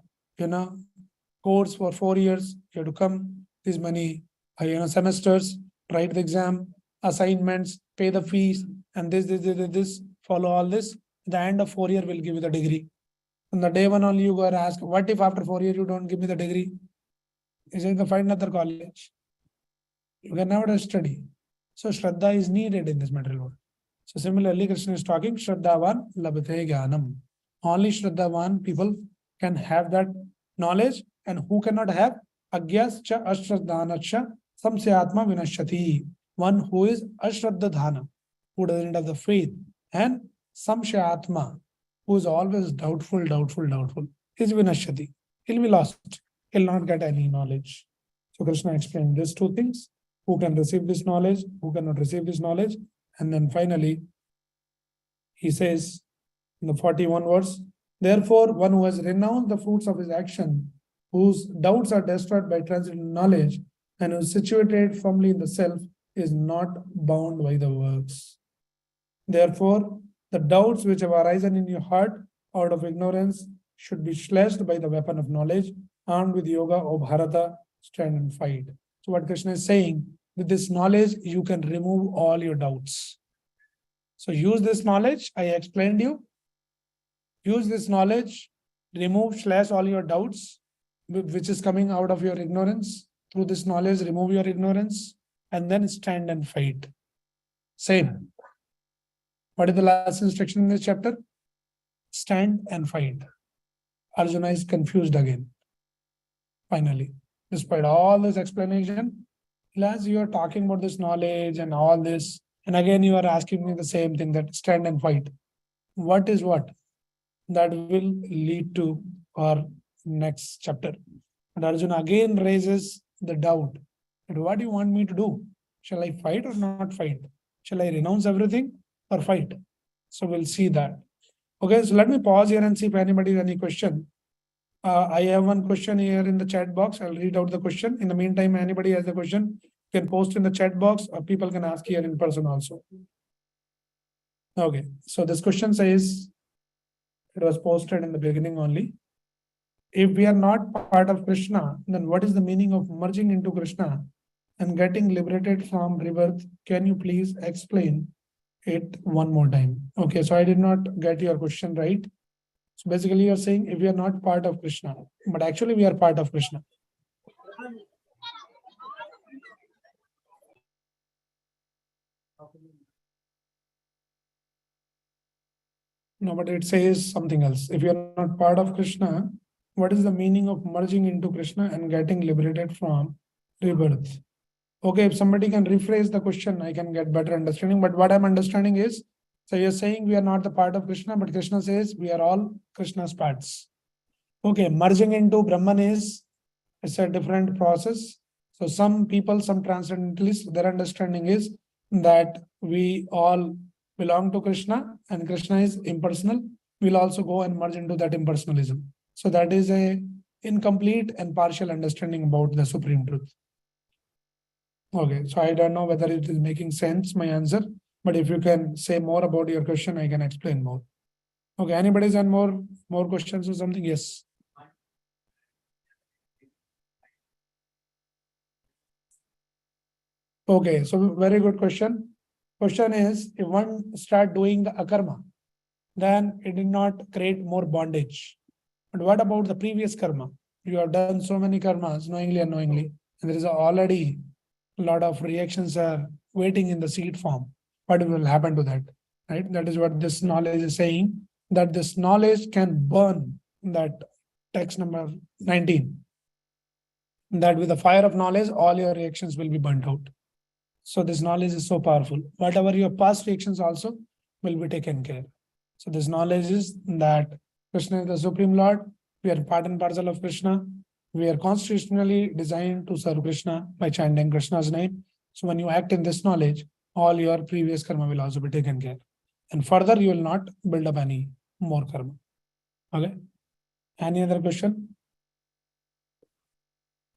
course for 4 years. You have to come these many, semesters, write the exam, assignments, pay the fees, and this, follow all this. At the end of 4 years, we'll give you the degree. On the day one only, you go and ask, what if after 4 years you don't give me the degree? Is it to find another college? You can never study. So Shraddha is needed in this material world. So similarly, Krishna is talking, Shraddhavan labhate jnanam. Only Shraddhavan people can have that knowledge, and who cannot have? Agyascha ashraddhanacha samsyatma vinashyati. One who is ashraddhadhana, who doesn't have the faith, and samsyatma, who is always doubtful, is vinashyati. He'll be lost. He'll not get any knowledge. So Krishna explained these two things. Who can receive this knowledge, who cannot receive this knowledge. And then finally, he says in the 41 verse, therefore, one who has renounced the fruits of his action, whose doubts are destroyed by transcendental knowledge, and who is situated firmly in the self, is not bound by the works. Therefore, the doubts which have arisen in your heart out of ignorance should be slashed by the weapon of knowledge. Armed with yoga, O Bharata, stand and fight. So what Krishna is saying, with this knowledge, you can remove all your doubts. So use this knowledge, I explained you. Use this knowledge, slash all your doubts, which is coming out of your ignorance. Through this knowledge, remove your ignorance, and then stand and fight. Same. What is the last instruction in this chapter? Stand and fight. Arjuna is confused again. Finally, despite all this explanation, as you are talking about this knowledge and all this, and again you are asking me the same thing, that stand and fight. What is what? That will lead to our next chapter. And Arjuna again raises the doubt. But what do you want me to do? Shall I fight or not fight? Shall I renounce everything or fight? So we'll see that. Okay, so let me pause here and see if anybody has any question. I have one question here in the chat box. I'll read out the question. In the meantime, anybody has a question, can post in the chat box, or people can ask here in person also. Okay, so this question says, it was posted in the beginning only. If we are not part of Krishna, then what is the meaning of merging into Krishna and getting liberated from rebirth? Can you please explain it one more time? Okay, so I did not get your question right. So basically you're saying if we are not part of Krishna, but actually we are part of Krishna. No, but it says something else. If you're not part of Krishna, what is the meaning of merging into Krishna and getting liberated from rebirth? Okay, if somebody can rephrase the question, I can get better understanding. But what I'm understanding is, so you're saying we are not the part of Krishna, but Krishna says we are all Krishna's parts. Okay, merging into Brahman it's a different process. So some people, some transcendentalists, their understanding is that we all belong to Krishna and Krishna is impersonal. We'll also go and merge into that impersonalism. So that is a incomplete and partial understanding about the supreme truth. Okay, so I don't know whether it is making sense, my answer, but if you can say more about your question, I can explain more. Okay, anybody's on more questions or something? Yes. Okay, so very good question. Question is, if one start doing the akarma, then it did not create more bondage. But what about the previous karma? You have done so many karmas, knowingly and unknowingly, and there is already a lot of reactions are waiting in the seed form. What will happen to that? Right? That is what this knowledge is saying, that this knowledge can burn that text number 19. That with the fire of knowledge, all your reactions will be burnt out. So this knowledge is so powerful. Whatever your past reactions also will be taken care. So this knowledge is that Krishna is the Supreme Lord. We are part and parcel of Krishna. We are constitutionally designed to serve Krishna by chanting Krishna's name. So when you act in this knowledge, all your previous karma will also be taken care. And further, you will not build up any more karma. Okay. Any other question?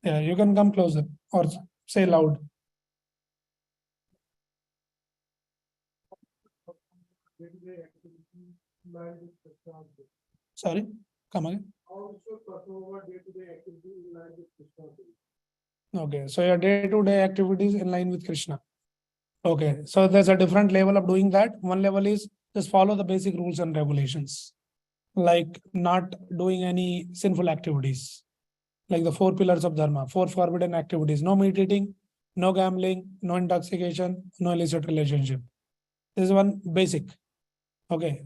Yeah, you can come closer or say loud. Sorry, come again. Okay, so your day-to-day activities in line with Krishna. Okay, so there's a different level of doing that. One level is just follow the basic rules and regulations, like not doing any sinful activities, like the 4 pillars of Dharma, 4 forbidden activities: no meat eating, no gambling, no intoxication, no illicit relationship. This is one basic. Okay,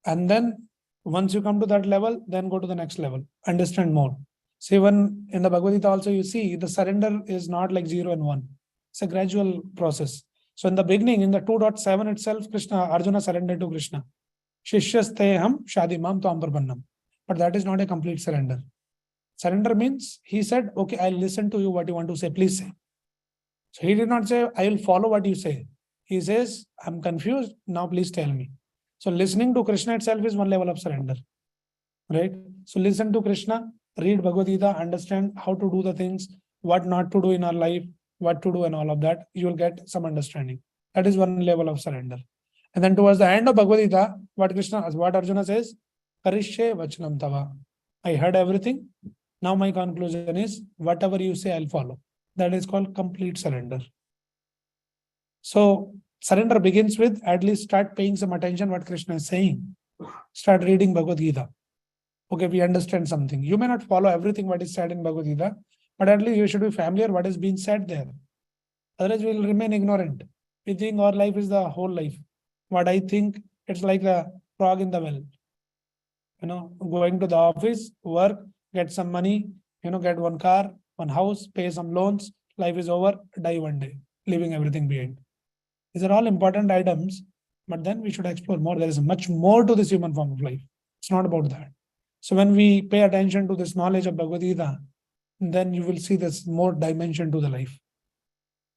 and then once you come to that level, then go to the next level, understand more. See, even in the Bhagavad Gita also, you see the surrender is not like 0 and 1. It's a gradual process. So in the beginning, in the 2.7 itself, Arjuna surrendered to Krishna. Shishyasteham shadimam tvam prabannam. But that is not a complete surrender. Surrender means he said, okay, I'll listen to you, what you want to say, please say. So he did not say, I will follow what you say. He says, I'm confused, now please tell me. So listening to Krishna itself is one level of surrender, right? So listen to Krishna, read Bhagavad Gita, understand how to do the things, what not to do in our life, what to do and all of that. You will get some understanding. That is one level of surrender. And then towards the end of Bhagavad Gita, what Arjuna says, Karishye vachanam tava. I heard everything. Now my conclusion is, whatever you say, I'll follow. That is called complete surrender. So surrender begins with at least start paying some attention what Krishna is saying. Start reading Bhagavad Gita. Okay, we understand something. You may not follow everything what is said in Bhagavad Gita, but at least you should be familiar what is being said there. Otherwise, we will remain ignorant. We think our life is the whole life. What I think, it's like the frog in the well. Going to the office, work, get some money, get one car, one house, pay some loans, life is over, die one day, leaving everything behind. These are all important items, but then we should explore more. There is much more to this human form of life. It's not about that. So when we pay attention to this knowledge of Bhagavad Gita, then you will see there's more dimension to the life.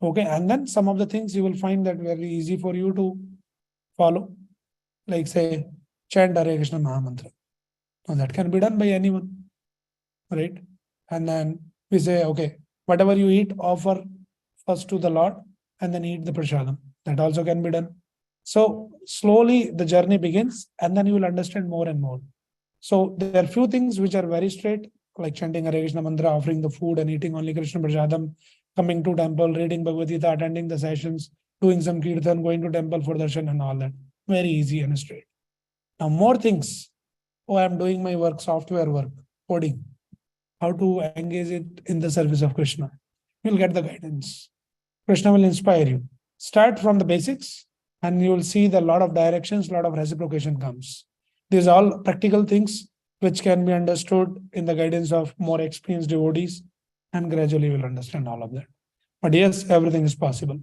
Okay, and then some of the things you will find that very easy for you to follow, like say, chant Hare Krishna Mahamantra. Now that can be done by anyone, right? And then we say, okay, whatever you eat, offer first to the Lord and then eat the prasadam. That also can be done. So slowly the journey begins and then you will understand more and more. So there are few things which are very straight, like chanting Hare Krishna mantra, offering the food and eating only Krishna prasadam, coming to temple, reading Bhagavad Gita, attending the sessions, doing some kirtan, going to temple for darshan and all that. Very easy and straight. Now more things. Oh, I'm doing my work, software work, coding. How to engage it in the service of Krishna. You'll get the guidance. Krishna will inspire you. Start from the basics and you will see that a lot of directions, a lot of reciprocation comes. These are all practical things which can be understood in the guidance of more experienced devotees, and gradually you will understand all of that. But yes, everything is possible.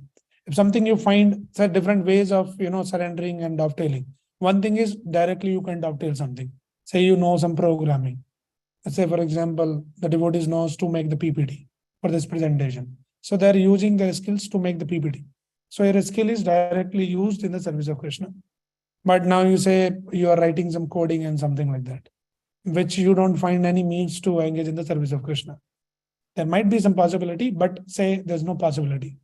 If something you find, there are different ways of surrendering and dovetailing. One thing is directly you can dovetail something. Say you know some programming. Let's say, for example, the devotee knows to make the PPT for this presentation. So they're using their skills to make the PPT. So your skill is directly used in the service of Krishna. But now you say you are writing some coding and something like that, which you don't find any means to engage in the service of Krishna. There might be some possibility, but say there's no possibility.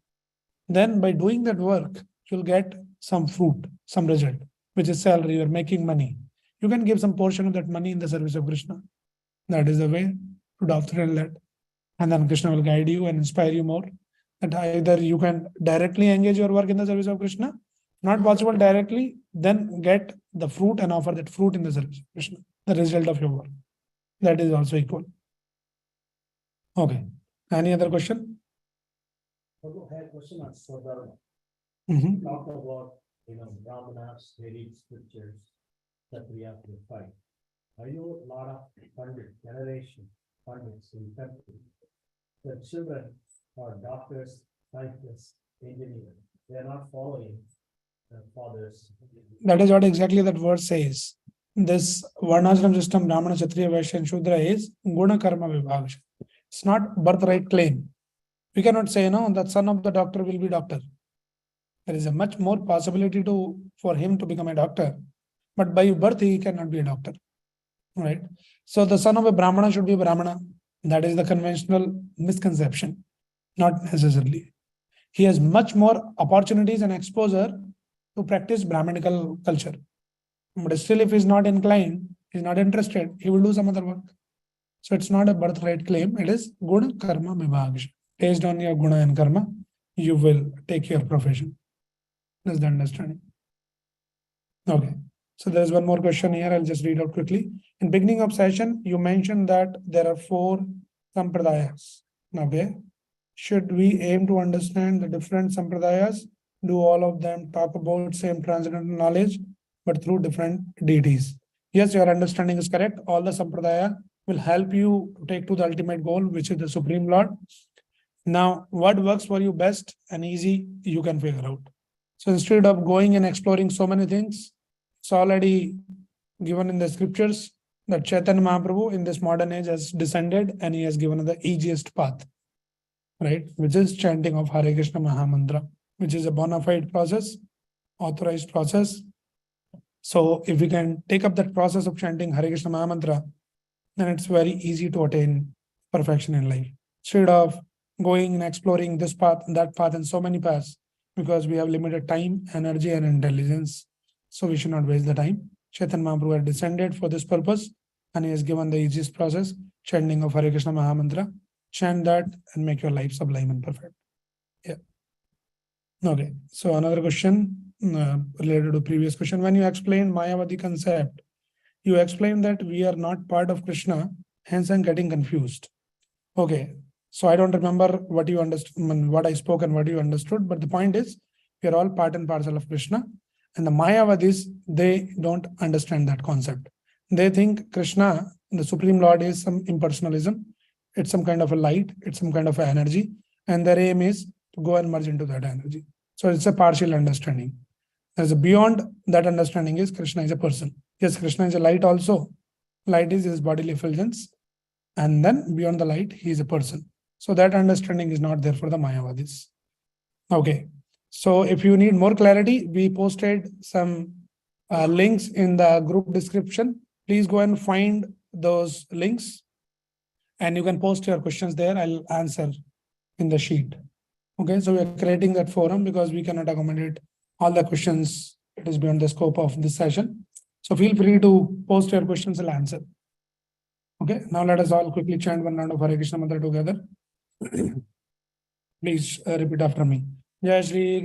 Then by doing that work, you'll get some fruit, some result, which is salary, you're making money. You can give some portion of that money in the service of Krishna. That is the way to doctrinal that. And then Krishna will guide you and inspire you more. That either you can directly engage your work in the service of Krishna, not possible directly, then get the fruit and offer that fruit in the service of Krishna, the result of your work. That is also equal. Okay. Any other question?
I have a question on Swadharma.
Mhm.
Talk about, Brahmanas, they read scriptures that we have to fight. Are you a lot of generation funders in country? The children are doctors, scientists, engineers. They are not following their fathers.
That is what exactly that verse says. This Varnashram system, Brahmana, Kshatriya, Vaishya, and Shudra is Guna Karma Vibhaga. It's not birthright claim. We cannot say, no, the son of the doctor will be doctor. There is a much more possibility for him to become a doctor. But by birth, he cannot be a doctor. Right? So the son of a Brahmana should be a Brahmana. That is the conventional misconception. Not necessarily. He has much more opportunities and exposure to practice Brahmanical culture. But still, if he's not inclined, he's not interested, he will do some other work. So it's not a birthright claim, it is Guna Karma Vibhaga. Based on your Guna and Karma, you will take your profession. That's the understanding. Okay. So there's one more question here. I'll just read out quickly. In beginning of session, you mentioned that there are 4 sampradayas. Okay. Should we aim to understand the different sampradayas? Do all of them talk about same transcendental knowledge, but through different deities? Yes, your understanding is correct. All the sampradaya will help you to take to the ultimate goal, which is the Supreme Lord. Now, what works for you best and easy, you can figure out. So instead of going and exploring so many things, it's already given in the scriptures that Chaitanya Mahaprabhu in this modern age has descended and he has given the easiest path, right? Which is chanting of Hare Krishna Mahamantra, which is a bona fide process, authorized process. So if we can take up that process of chanting Hare Krishna Mahamantra, then it's very easy to attain perfection in life. Instead of going and exploring this path and that path and so many paths, because we have limited time, energy, and intelligence. So we should not waste the time. Chaitanya Mahaprabhu had descended for this purpose, and he has given the easiest process, chanting of Hare Krishna Mahamantra. Chant that and make your life sublime and perfect. Yeah. Okay. So another question related to previous question. When you explained Mayavadi concept, you explained that we are not part of Krishna, hence I'm getting confused. Okay. So I don't remember what you understood, what I spoke and what you understood, but the point is, we are all part and parcel of Krishna. And the Mayavadis, they don't understand that concept. They think Krishna, the Supreme Lord, is some impersonalism. It's some kind of a light, it's some kind of an energy, and their aim is to go and merge into that energy. So it's a partial understanding. There's a beyond that understanding is Krishna is a person. Yes, Krishna is a light also. Light is his bodily effulgence. And then beyond the light, he is a person. So that understanding is not there for the Mayavadis. Okay. So if you need more clarity, we posted some links in the group description. Please go and find those links. And you can post your questions there. I'll answer in the sheet. Okay. So we are creating that forum because we cannot accommodate all the questions. It is beyond the scope of this session. So feel free to post your questions. I'll answer. Okay, now let us all quickly chant one round of Hare Krishna mantra together. Please repeat after me. Jai Shri